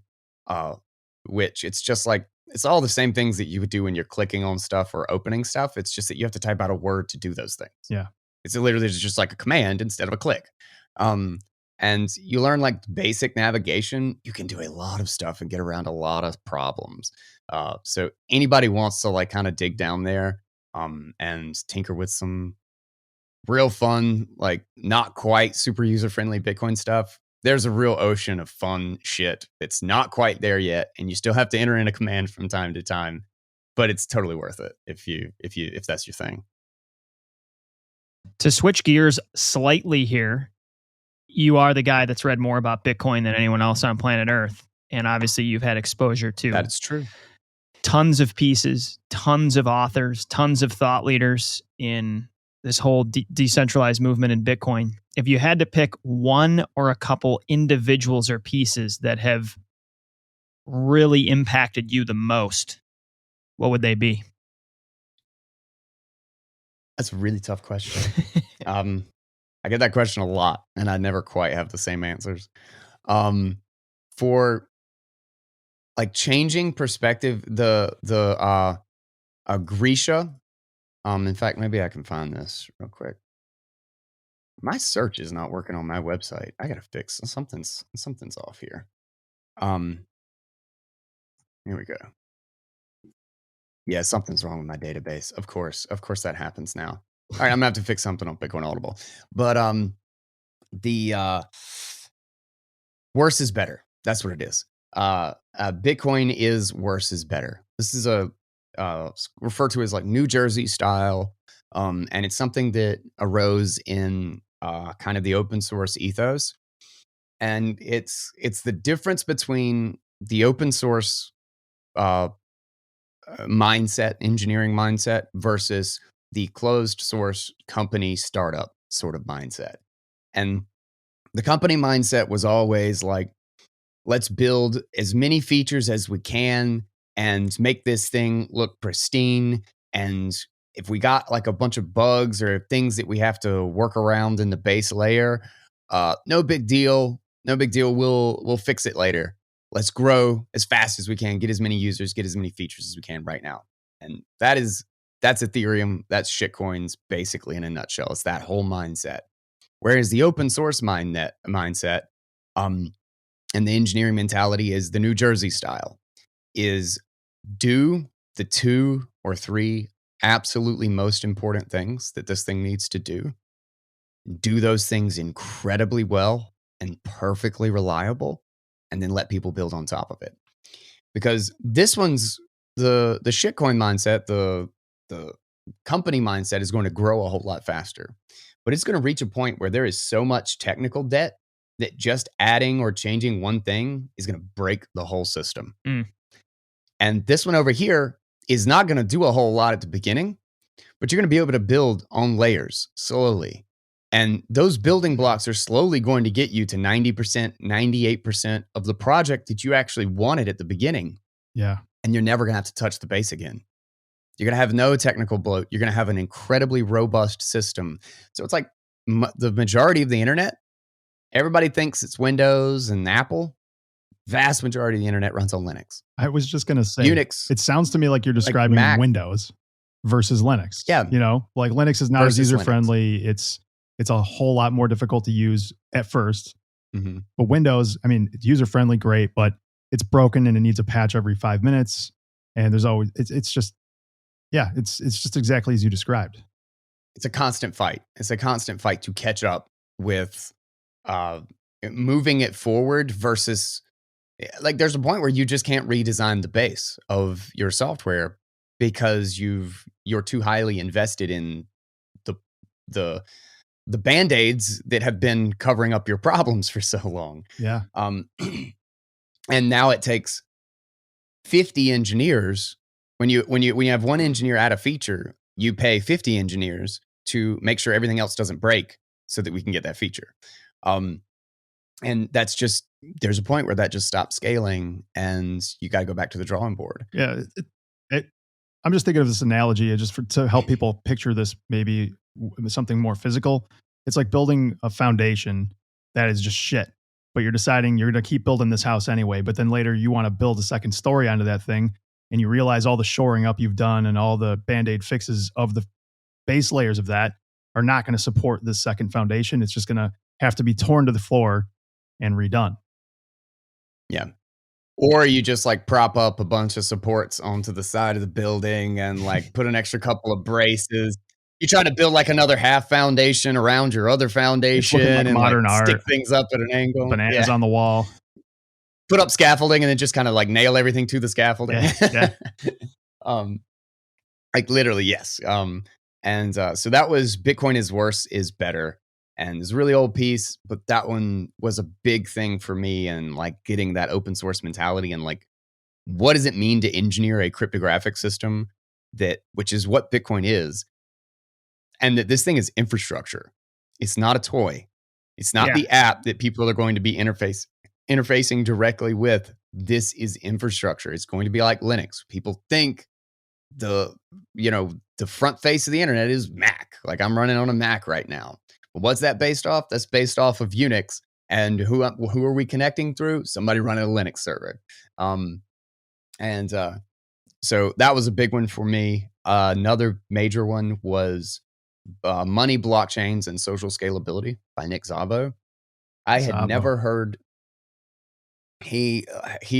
which it's just like, it's all the same things that you would do when you're clicking on stuff or opening stuff. It's just that you have to type out a word to do those things. Yeah. It's literally just like a command instead of a click. And you learn like basic navigation, you can do a lot of stuff and get around a lot of problems. So anybody wants to like kind of dig down there and tinker with some real fun, like not quite super user-friendly Bitcoin stuff, there's a real ocean of fun shit that's not quite there yet. And you still have to enter in a command from time to time, but it's totally worth it if that's your thing. To switch gears slightly here, you are the guy that's read more about Bitcoin than anyone else on planet Earth. And obviously you've had exposure to that is true. Tons of pieces, tons of authors, tons of thought leaders in this whole decentralized movement in Bitcoin. If you had to pick one or a couple individuals or pieces that have really impacted you the most, what would they be? That's a really tough question. I get that question a lot, and I never quite have the same answers. For like changing perspective, the Grisha. In fact, maybe I can find this real quick. My search is not working on my website. I gotta fix something's off here. Here we go. Yeah, something's wrong with my database. Of course that happens now. All right, I'm gonna have to fix something on Bitcoin Audible. But the worse is better. That's what it is. Bitcoin is worse is better. This is referred to as like New Jersey style, and it's something that arose in kind of the open source ethos, and it's the difference between the open source mindset, engineering mindset, versus the closed source company startup sort of mindset. And the company mindset was always like, let's build as many features as we can and make this thing look pristine. And if we got like a bunch of bugs or things that we have to work around in the base layer, no big deal. No big deal. We'll fix it later. Let's grow as fast as we can, get as many users, get as many features as we can right now. And that's Ethereum. That's shitcoins basically in a nutshell. It's that whole mindset. Whereas the open source mindset, and the engineering mentality is the New Jersey style, is do the 2 or 3 absolutely most important things that this thing needs to do. Do those things incredibly well and perfectly reliable, and then let people build on top of it. Because this one's the shitcoin mindset, the company mindset is going to grow a whole lot faster. But it's going to reach a point where there is so much technical debt that just adding or changing one thing is going to break the whole system. And this one over here is not going to do a whole lot at the beginning, but you're going to be able to build on layers slowly. And those building blocks are slowly going to get you to 90%, 98% of the project that you actually wanted at the beginning. Yeah. And you're never going to have to touch the base again. You're going to have no technical bloat. You're going to have an incredibly robust system. So it's like the majority of the internet, everybody thinks it's Windows and Apple. Vast majority of the internet runs on Linux. I was just going to say, Unix. It sounds to me like you're describing Mac. Windows versus Linux. Yeah. You know, like Linux is not as Versus user friendly. It's a whole lot more difficult to use at first. Mm-hmm. But Windows, I mean, it's user friendly, great, but it's broken and it needs a patch every 5 minutes. And there's always, it's just exactly as you described. It's a constant fight. It's a constant fight to catch up with moving it forward versus, like, there's a point where you just can't redesign the base of your software because you're too highly invested in the Band-Aids that have been covering up your problems for so long. Yeah. And now it takes 50 engineers. When you have one engineer add a feature, you pay 50 engineers to make sure everything else doesn't break so that we can get that feature. And that's just, there's a point where that just stops scaling and you got to go back to the drawing board. Yeah. I'm just thinking of this analogy just to help people picture this, maybe something more physical. It's like building a foundation that is just shit, but you're deciding you're going to keep building this house anyway. But then later you want to build a second story onto that thing. And you realize all the shoring up you've done and all the Band-Aid fixes of the base layers of that are not going to support this second foundation. It's just going to have to be torn to the floor and redone. Yeah. Or you just like prop up a bunch of supports onto the side of the building and like put an extra couple of braces. You try to build like another half foundation around your other foundation like and modern like art, stick things up at an angle. Bananas on the wall. Put up scaffolding and then just kind of like nail everything to the scaffolding. Yeah. Like literally, yes. And so that was Bitcoin is Worse is Better. And it's a really old piece, but that one was a big thing for me and like getting that open source mentality and like, what does it mean to engineer a cryptographic system which is what Bitcoin is. And that this thing is infrastructure. It's not a toy. It's not the app that people are going to be interfacing directly with. This is infrastructure. It's going to be like Linux. People think the front face of the internet is Mac. Like I'm running on a Mac right now. But what's that based off? That's based off of Unix. And who are we connecting through? Somebody running a Linux server. So that was a big one for me. Another major one was Money, Blockchains, and Social Scalability by Nick Szabo. I had never heard. He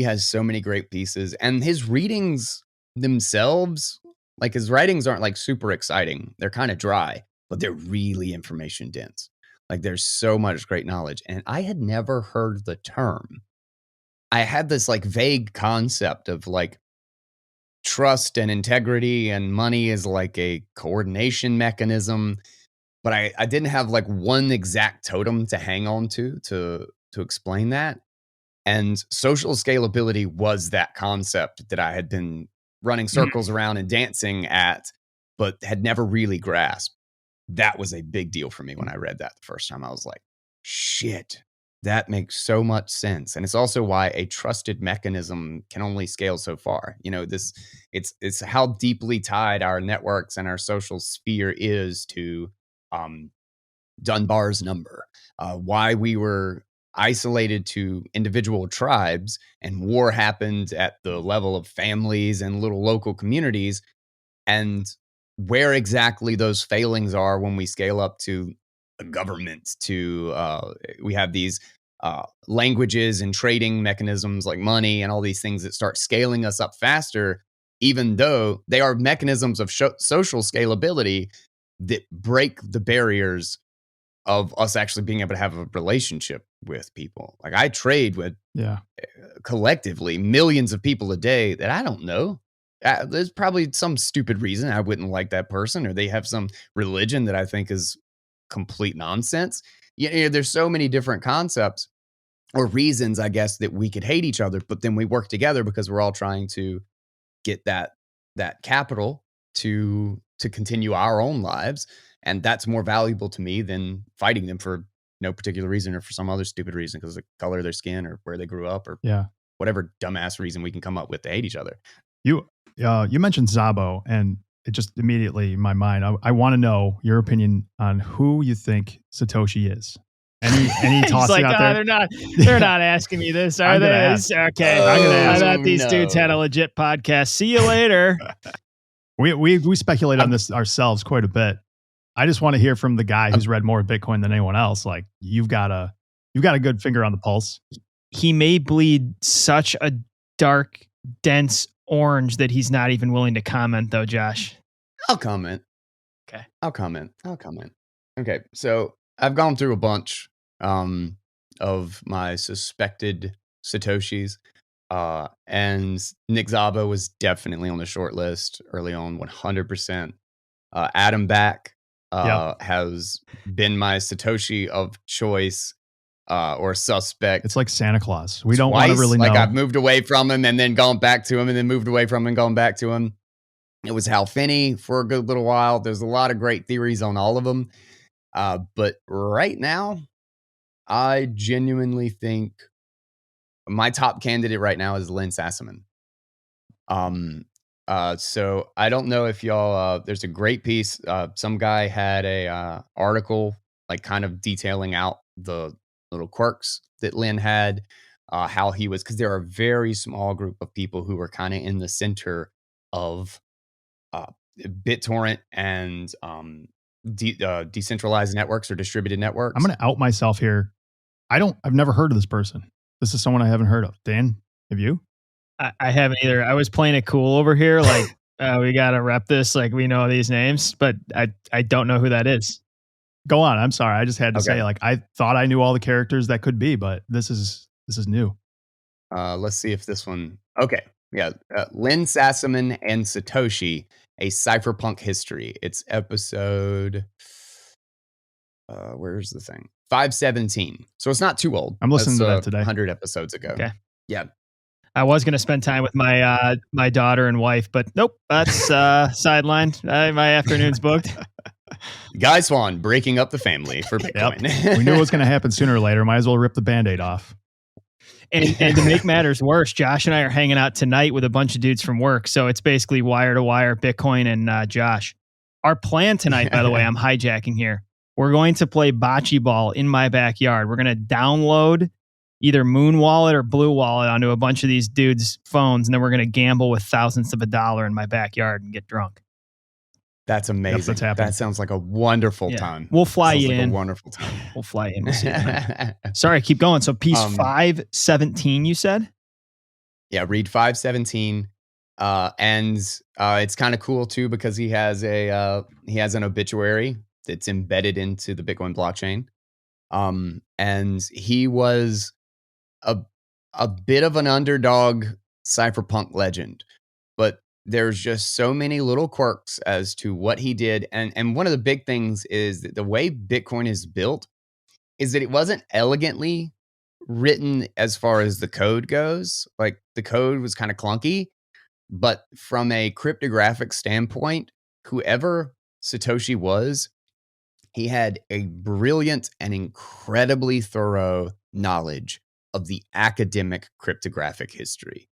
has so many great pieces, and his readings themselves, like his writings aren't like super exciting. They're kind of dry, but they're really information dense. Like there's so much great knowledge, and I had never heard the term. I had this like vague concept of like trust and integrity and money is like a coordination mechanism, but I didn't have like one exact totem to hang on to explain that. And social scalability was that concept that I had been running circles around and dancing at, but had never really grasped. That was a big deal for me when I read that the first time. I was like, shit, that makes so much sense. And it's also why a trusted mechanism can only scale so far. It's how deeply tied our networks and our social sphere is to Dunbar's number. Why we were isolated to individual tribes and war happened at the level of families and little local communities, and where exactly those failings are when we scale up to a government, we have these languages and trading mechanisms like money and all these things that start scaling us up faster, even though they are mechanisms of social scalability that break the barriers of us actually being able to have a relationship with people. Like I trade with collectively millions of people a day that I don't know. there's probably some stupid reason I wouldn't like that person, or they have some religion that I think is complete nonsense. There's so many different concepts or reasons, I guess, that we could hate each other, but then we work together because we're all trying to get that capital to continue our own lives, and that's more valuable to me than fighting them for no particular reason or for some other stupid reason because of the color of their skin or where they grew up or whatever dumbass reason we can come up with to hate each other. You mentioned Szabo, and it just immediately in my mind, I want to know your opinion on who you think Satoshi is. Any toss like, out there? They're not asking me this, are they? Okay, I thought these dudes had a legit podcast. See you later. We speculate on this ourselves quite a bit. I just want to hear from the guy who's read more Bitcoin than anyone else. Like you've got a good finger on the pulse. He may bleed such a dark, dense orange that he's not even willing to comment, though, Josh. I'll comment. Okay. I'll comment. Okay. So I've gone through a bunch of my suspected Satoshis. And Nick Szabo was definitely on the short list early on, 100%. Adam Back has been my Satoshi of choice or suspect. It's like Santa Claus. We don't want to really know. Like I've moved away from him and then gone back to him and then moved away from him and gone back to him. It was Hal Finney for a good little while. There's a lot of great theories on all of them. But right now, I genuinely think my top candidate right now is Lynn Sassaman. So I don't know if y'all, there's a great piece. Some guy had a article like kind of detailing out the little quirks that Lynn had, how he was, because there are a very small group of people who were kind of in the center of BitTorrent and decentralized networks or distributed networks. I'm going to out myself here. I've never heard of this person. This is someone I haven't heard of. Dan, have you? I haven't either. I was playing it cool over here. Like, we got to rep this. Like, we know these names, but I don't know who that is. Go on. I'm sorry. I just had to say, like, I thought I knew all the characters that could be, but this is new. Let's see if this one. Okay. Yeah. Lynn Sassaman and Satoshi, a cypherpunk history. It's episode. Where's the thing? 517. So it's not too old. I'm listening to that today. 100 episodes ago. Okay. Yeah. I was going to spend time with my daughter and wife, but nope, that's sidelined. My afternoon's booked. Guy Swann breaking up the family for Bitcoin. Yep. We knew it was going to happen sooner or later. Might as well rip the Band-Aid off. And to make matters worse, Josh and I are hanging out tonight with a bunch of dudes from work. So it's basically wire to wire, Bitcoin and Josh. Our plan tonight, by the way, I'm hijacking here. We're going to play bocce ball in my backyard. We're going to download either Moon Wallet or Blue Wallet onto a bunch of these dudes' phones, and then we're going to gamble with thousands of $1 in my backyard and get drunk. That's amazing. Yep, that's happening. That sounds like a wonderful time. We'll fly you in. A wonderful time. We'll fly in. We'll see. Sorry, keep going. So piece 517, you said? Yeah, read 517. And it's kind of cool too because he has an obituary that's embedded into the Bitcoin blockchain. And he was a bit of an underdog cypherpunk legend, but there's just so many little quirks as to what he did. And one of the big things is that the way Bitcoin is built is that it wasn't elegantly written as far as the code goes. Like the code was kind of clunky, but from a cryptographic standpoint, whoever Satoshi was, he had a brilliant and incredibly thorough knowledge of the academic cryptographic history.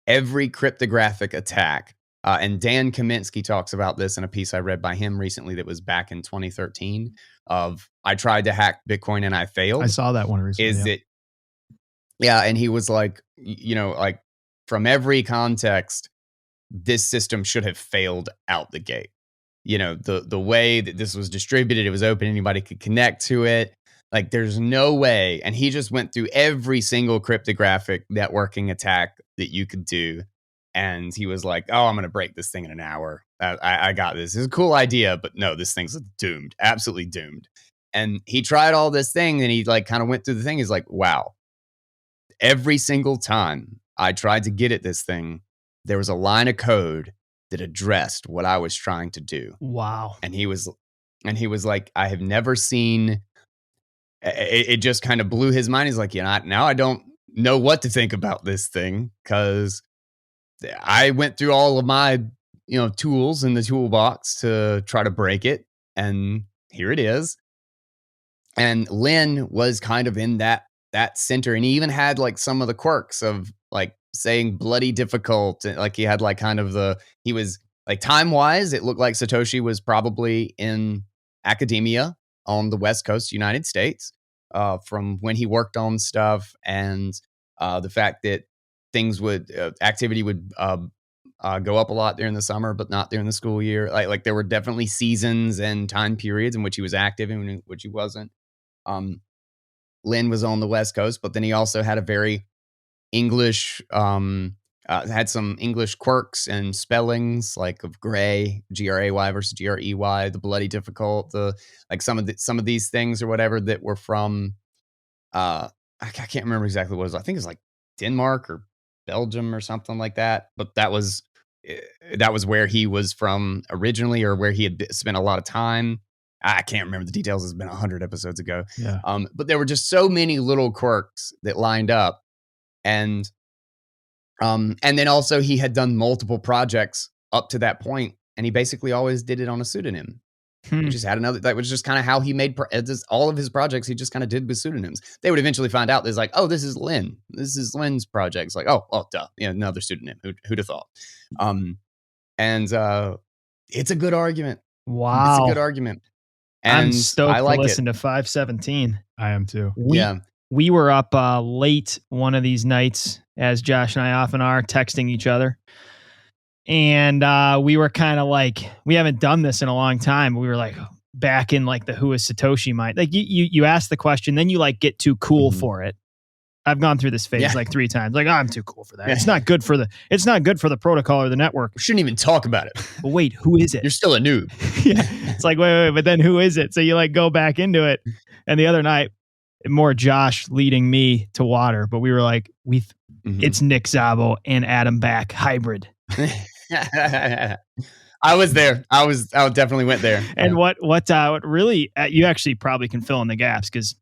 Every cryptographic attack, and Dan Kaminsky talks about this in a piece I read by him recently that was back in 2013 of I tried to hack Bitcoin and I failed. I saw that one recently. And he was like, like from every context, this system should have failed out the gate. The way that this was distributed, it was open, anybody could connect to it. Like there's no way. And he just went through every single cryptographic networking attack that you could do. And he was like, oh, I'm going to break this thing in an hour. I got this. It's a cool idea, but no, this thing's doomed, absolutely doomed. And he tried all this thing and he like kind of went through the thing. He's like, wow, every single time I tried to get at this thing, there was a line of code that addressed what I was trying to do. Wow. And he was like, I have never seen, it just kind of blew his mind. He's like, now I don't know what to think about this thing, because I went through all of my, tools in the toolbox to try to break it. And here it is. And Lynn was kind of in that center. And he even had like some of the quirks of like saying bloody difficult. Like he had like kind of he was like time wise, it looked like Satoshi was probably in academia on the West Coast, United States, from when he worked on stuff, and the fact that activity would go up a lot during the summer, but not during the school year. Like there were definitely seasons and time periods in which he was active and in which he wasn't. Lynn was on the West Coast, but then he also had a very English, had some English quirks and spellings, like of gray, Gray versus Grey, the bloody difficult, some of these things or whatever that were from, I can't remember exactly what it was. I think it's like Denmark or Belgium or something like that. But that was where he was from originally, or where he had spent a lot of time. I can't remember the details. It's been 100 episodes ago. Yeah. But there were just so many little quirks that lined up. And then also he had done multiple projects up to that point, and he basically always did it on a pseudonym. He just had that was just kind of how he made all of his projects. He just kind of did with pseudonyms. They would eventually find out there's like, oh, this is Lynn. This is Lynn's project. It's like, oh, duh. Another pseudonym. Who'd have thought? And it's a good argument. Wow. It's a good argument. And I'm stoked I like to listen to 517. I am too. We were up late one of these nights, as Josh and I often are, texting each other. And we were kind of like, we haven't done this in a long time. We were like back in like the who is Satoshi mind. Like you ask the question, then you like get too cool for it. I've gone through this phase like 3 times. Like, I'm too cool for that. It's not good for the protocol or the network. We shouldn't even talk about it. But wait, who is it? You're still a noob. It's like, wait, but then who is it? So you like go back into it. And the other night, more Josh leading me to water, but we were like, it's Nick Szabo and Adam Back hybrid. I was there. I definitely went there. And what really, you actually probably can fill in the gaps, because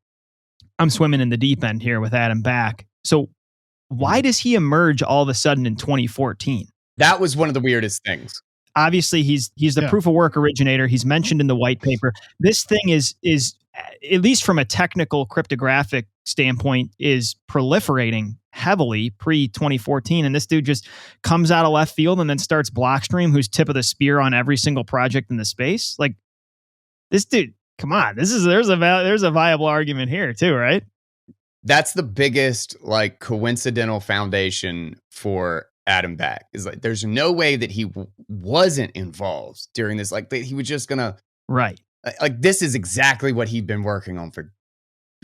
I'm swimming in the deep end here with Adam Back. So why does he emerge all of a sudden in 2014? That was one of the weirdest things. Obviously, he's the proof of work originator. He's mentioned in the white paper. This thing is at least from a technical cryptographic standpoint, is proliferating heavily pre-2014. And this dude just comes out of left field and then starts Blockstream, who's tip of the spear on every single project in the space. Like, this dude, come on, there's a viable argument here too, right? That's the biggest like coincidental foundation for Adam Back, is like, there's no way that he wasn't involved during this. Like, he was just gonna, right. Like, this is exactly what he'd been working on for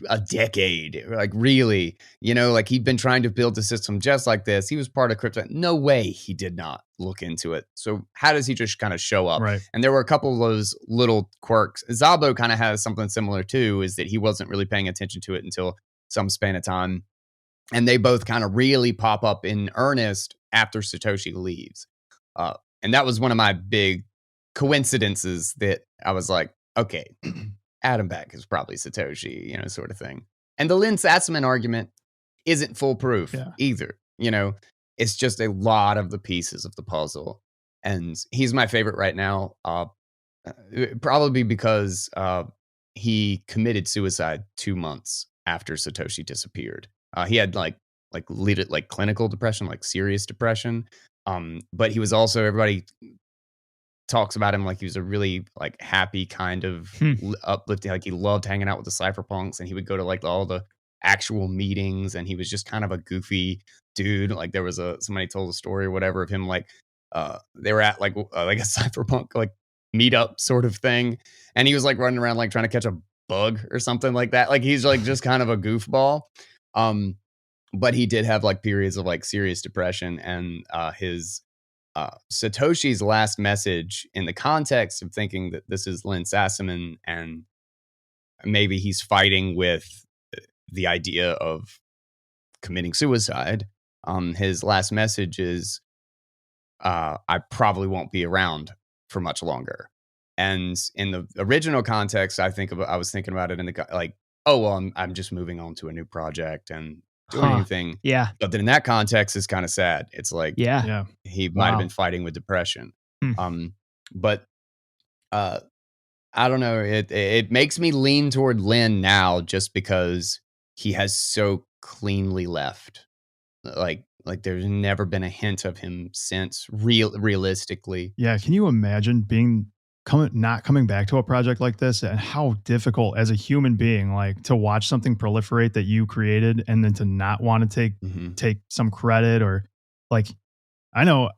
a decade. Like, really, like he'd been trying to build a system just like this. He was part of crypto. No way he did not look into it. So how does he just kind of show up? Right. And there were a couple of those little quirks. Szabo kind of has something similar too, is that he wasn't really paying attention to it until some span of time. And they both kind of really pop up in earnest after Satoshi leaves. And that was one of my big coincidences that I was like, okay, Adam Back is probably Satoshi, sort of thing. And the Lynn Sassaman argument isn't foolproof either. It's just a lot of the pieces of the puzzle. And he's my favorite right now, probably because he committed suicide 2 months after Satoshi disappeared. He had like clinical depression, like serious depression. But he was also, everybody talks about him like he was a really like happy kind of uplifting, like he loved hanging out with the cypherpunks, and he would go to like all the actual meetings, and he was just kind of a goofy dude. Like there was somebody told a story or whatever of him, like they were at like a cypherpunk like meetup sort of thing, and he was like running around like trying to catch a bug or something like that. Like he's like just kind of a goofball. But he did have like periods of like serious depression, and his Satoshi's last message, in the context of thinking that this is Lynn Sassaman and maybe he's fighting with the idea of committing suicide, his last message is, I probably won't be around for much longer. And in the original context, I was thinking about it in the like, oh well, I'm just moving on to a new project and doing a new thing. Yeah. But then in that context, it's kind of sad. It's like, Yeah. Yeah. he might have Wow. been fighting with depression. Hmm. But I don't know. It makes me lean toward Lynn now, just because he has so cleanly left. Like there's never been a hint of him since. Realistically, Yeah. Can you imagine not coming back to a project like this, and how difficult as a human being, like, to watch something proliferate that you created and then to not want to take some credit, or like, I know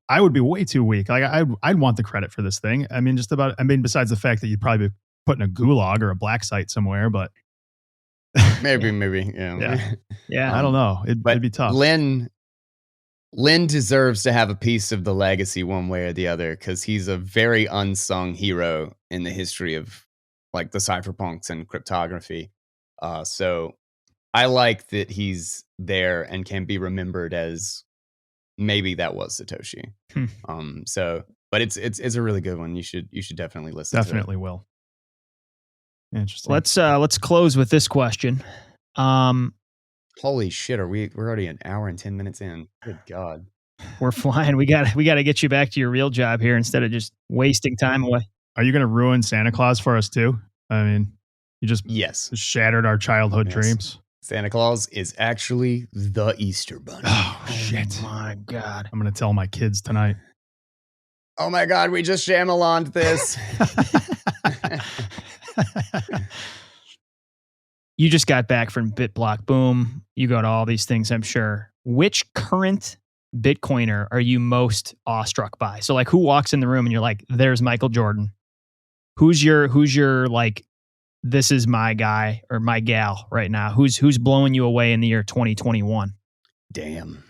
I would be way too weak. Like, I'd want the credit for this thing. I mean, besides the fact that you'd probably be put in a gulag or a black site somewhere, but maybe, Yeah. Yeah. I don't know. It'd be tough. Lynn deserves to have a piece of the legacy one way or the other, because he's a very unsung hero in the history of like the cypherpunks and cryptography. So I like that he's there and can be remembered as maybe that was Satoshi. But it's a really good one. You should definitely listen. Definitely will. Interesting. Let's close with this question. Holy shit, we're already an hour and 10 minutes in. Good God. We're flying. We got to get you back to your real job here instead of just wasting time away. Are you going to ruin Santa Claus for us too? I mean, you just Yes. shattered our childhood dreams. Santa Claus is actually the Easter Bunny. Oh, shit. Oh my God. I'm going to tell my kids tonight. Oh my God, we just Shyamalan'd this. You just got back from BitBlock. Boom. You go to all these things, I'm sure. Which current Bitcoiner are you most awestruck by? So like, who walks in the room and you're like, there's Michael Jordan. Who's your like, this is my guy or my gal right now? Who's blowing you away in the year 2021? Damn.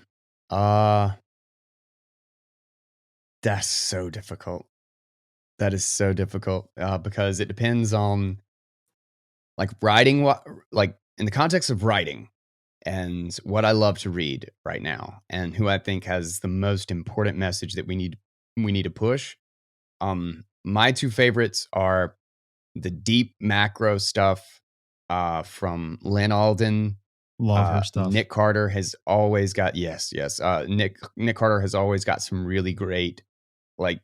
That's so difficult. That is so difficult because it depends on like writing, like in the context of writing and what I love to read right now and who I think has the most important message that we need to push. My two favorites are the deep macro stuff from Lynn Alden. Love her stuff. Nick Carter has always got Nick Carter has always got some really great, like,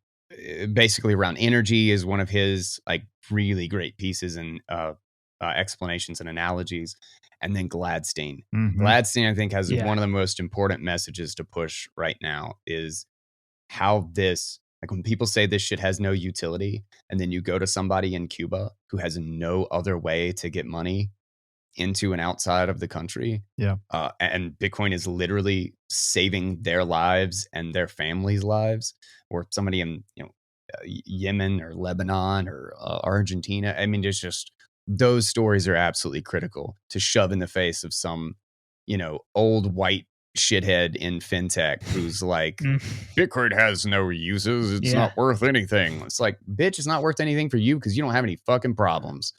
basically around energy is one of his like really great pieces and explanations and analogies. And then Gladstein. Gladstein, I think, has one of the most important messages to push right now is how this, like when people say this shit has no utility, and then you go to somebody in Cuba who has no other way to get money into and outside of the country. Yeah. And Bitcoin is literally saving their lives and their families' lives, or somebody in, Yemen or Lebanon or Argentina. I mean, there's just, those stories are absolutely critical to shove in the face of some, old white shithead in fintech who's like, Bitcoin has no uses. It's not worth anything. It's like, bitch, it's not worth anything for you because you don't have any fucking problems,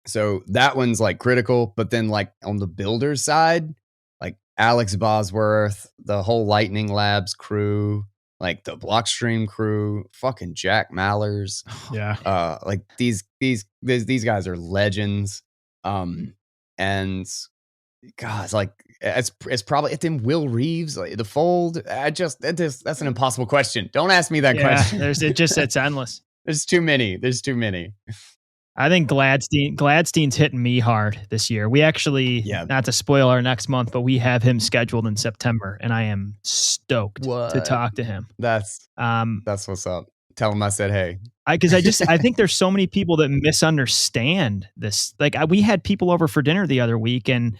So that one's like critical. But then like on the builder side, like Alex Bosworth, the whole Lightning Labs crew, like the Blockstream crew, fucking Jack Mallers. Yeah. Like these guys are legends. And God, it's like it's probably then Will Reeves, like the Fold. That's an impossible question. Don't ask me that question. It's endless. There's too many. I think Gladstein's hitting me hard this year. We actually, not to spoil our next month, but we have him scheduled in September, and I am stoked to talk to him. That's what's up. Tell him I said hey. Because I think there's so many people that misunderstand this. Like we had people over for dinner the other week, and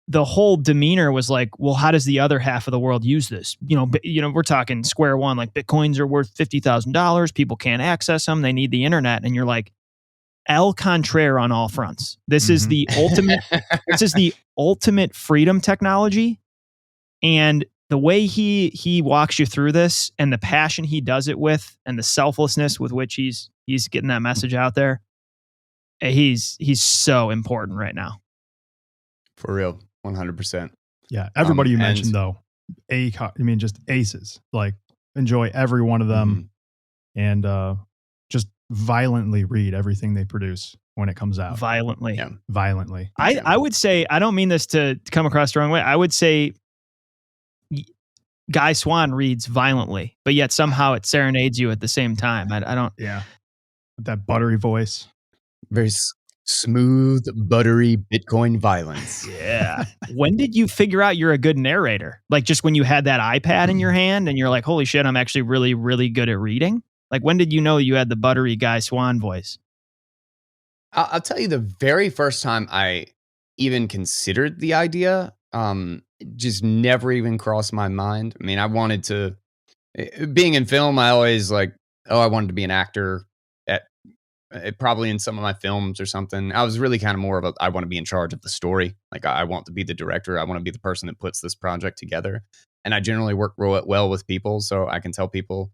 the whole demeanor was like, well, how does the other half of the world use this? We're talking square one, like Bitcoins are worth $50,000. People can't access them. They need the internet. And you're like, El contraire on all fronts. This is the ultimate. This is the ultimate freedom technology, and the way he walks you through this, and the passion he does it with, and the selflessness with which he's getting that message out there. He's so important right now. For real, 100%. Yeah, everybody you mentioned though, just aces. Like enjoy every one of them, and just violently read everything they produce when it comes out. Violently. Yeah. Violently. I would say, I don't mean this to come across the wrong way. I would say Guy Swann reads violently, but yet somehow it serenades you at the same time. I don't. Yeah. With that buttery voice. Very smooth, buttery Bitcoin violence. Yeah. When did you figure out you're a good narrator? Like just when you had that iPad in your hand and you're like, holy shit, I'm actually really, really good at reading? Like when did you know you had the buttery Guy Swann voice? I'll tell you, the very first time I even considered the idea, just never even crossed my mind. I mean, I wanted to, being in film, I always I wanted to be an actor probably in some of my films or something. I was really kind of more of I want to be in charge of the story. Like I want to be the director. I want to be the person that puts this project together. And I generally work well with people. So I can tell people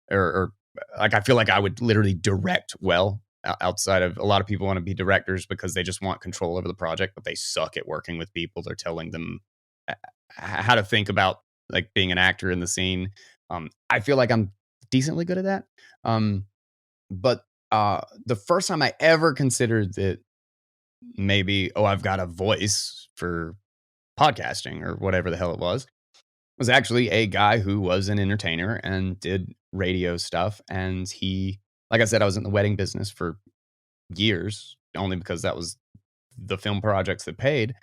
or like, I feel like I would literally direct well. Outside of, a lot of people want to be directors because they just want control over the project, but they suck at working with people. They're telling them how to think about like being an actor in the scene. I feel like I'm decently good at that. But the first time I ever considered that maybe, I've got a voice for podcasting or whatever the hell it was actually a guy who was an entertainer and did radio stuff. And he, like I said, I was in the wedding business for years, only because that was the film projects that paid.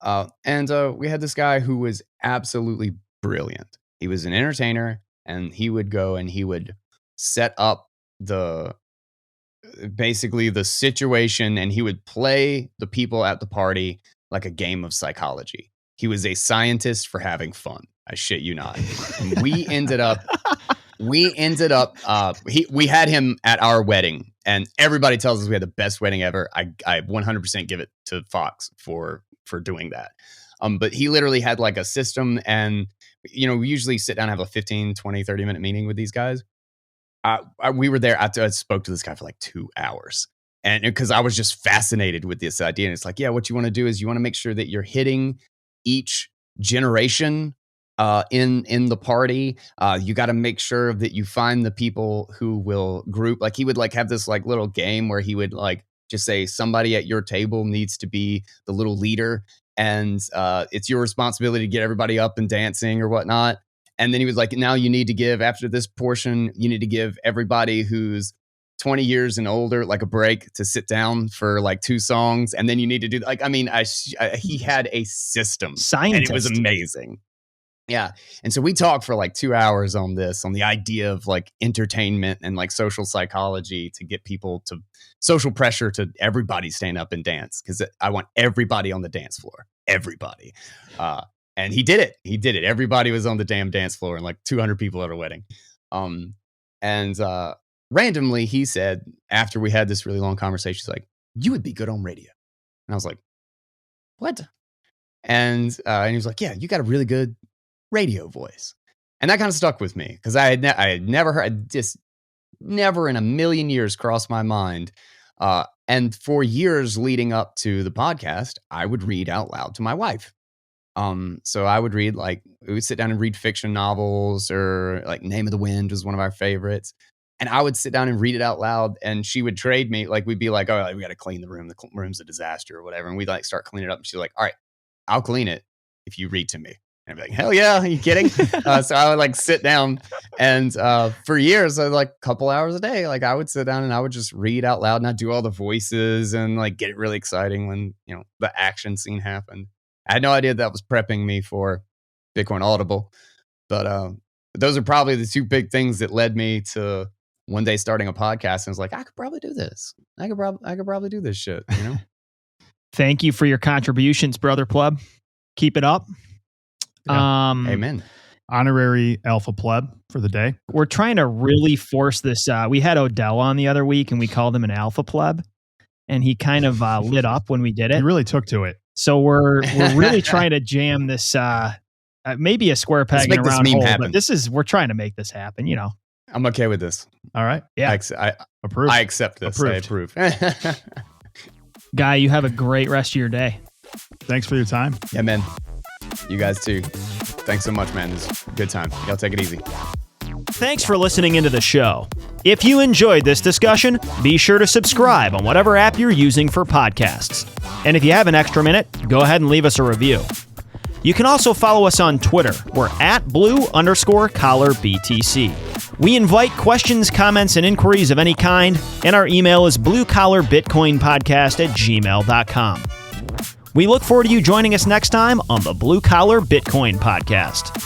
And we had this guy who was absolutely brilliant. He was an entertainer, and he would go and he would set up basically the situation, and he would play the people at the party like a game of psychology. He was a scientist for having fun. I shit you not. And we ended up, we had him at our wedding, and everybody tells us we had the best wedding ever. I 100% give it to Fox for doing that. But he literally had like a system, and, we usually sit down and have a 15, 20, 30-minute meeting with these guys. We were there. I spoke to this guy for like 2 hours, and because I was just fascinated with this idea. And it's like, yeah, what you want to do is you want to make sure that you're hitting each generation in the party. You got to make sure that you find the people who will group. Like he would like have this like little game where he would like just say somebody at your table needs to be the little leader, and it's your responsibility to get everybody up and dancing or whatnot. And then he was like, now you need to give, after this portion, you need to give everybody who's 20 years and older like a break to sit down for like 2 songs. And then you need to do, like, I mean, he had a system. Scientist. And it was amazing. Yeah. And so we talked for like 2 hours on this, on the idea of like entertainment and like social psychology to get people to social pressure to everybody stand up and dance. Because I want everybody on the dance floor. Everybody. And he did it. Everybody was on the damn dance floor, and like 200 people at a wedding. And randomly he said, after we had this really long conversation, he's like, you would be good on radio. And I was like, what? And he was like, yeah, you got a really good radio voice. And that kind of stuck with me, because I had never heard, just never in a million years crossed my mind. And for years leading up to the podcast, I would read out loud to my wife. So I would read, like, we would sit down and read fiction novels, or like Name of the Wind was one of our favorites. And I would sit down and read it out loud, and she would trade me. Like, we'd be like, oh, we got to clean the room. The room's a disaster or whatever. And we'd like start cleaning it up. And she's like, all right, I'll clean it if you read to me. And I'd be like, hell yeah. Are you kidding? So I would like sit down, and for years, like a couple hours a day, like I would sit down and I would just read out loud, and I'd do all the voices and like get it really exciting when, the action scene happened. I had no idea that was prepping me for Bitcoin Audible, but those are probably the 2 big things that led me to one day starting a podcast. And I was like, I could probably do this. I could probably do this shit, Thank you for your contributions, Brother Pleb. Keep it up. Yeah. Amen. Honorary Alpha Pleb for the day. We're trying to really force this. We had Odell on the other week, and we called him an Alpha Pleb, and he kind of lit up when we did it. He really took to it. So we're really trying to jam this, maybe a square peg in a round hole, happen. But we're trying to make this happen, I'm okay with this. All right. Yeah. I approve. I accept this. Approved. I approve. Guy, you have a great rest of your day. Thanks for your time. Yeah, man. You guys too. Thanks so much, man. This is a good time. Y'all take it easy. Thanks for listening into the show. If you enjoyed this discussion, be sure to subscribe on whatever app you're using for podcasts. And if you have an extra minute, go ahead and leave us a review. You can also follow us on Twitter. We're at blue_collar BTC. We invite questions, comments, and inquiries of any kind, and our email is bluecollarbitcoinpodcast@gmail.com. We look forward to you joining us next time on the Blue Collar Bitcoin Podcast.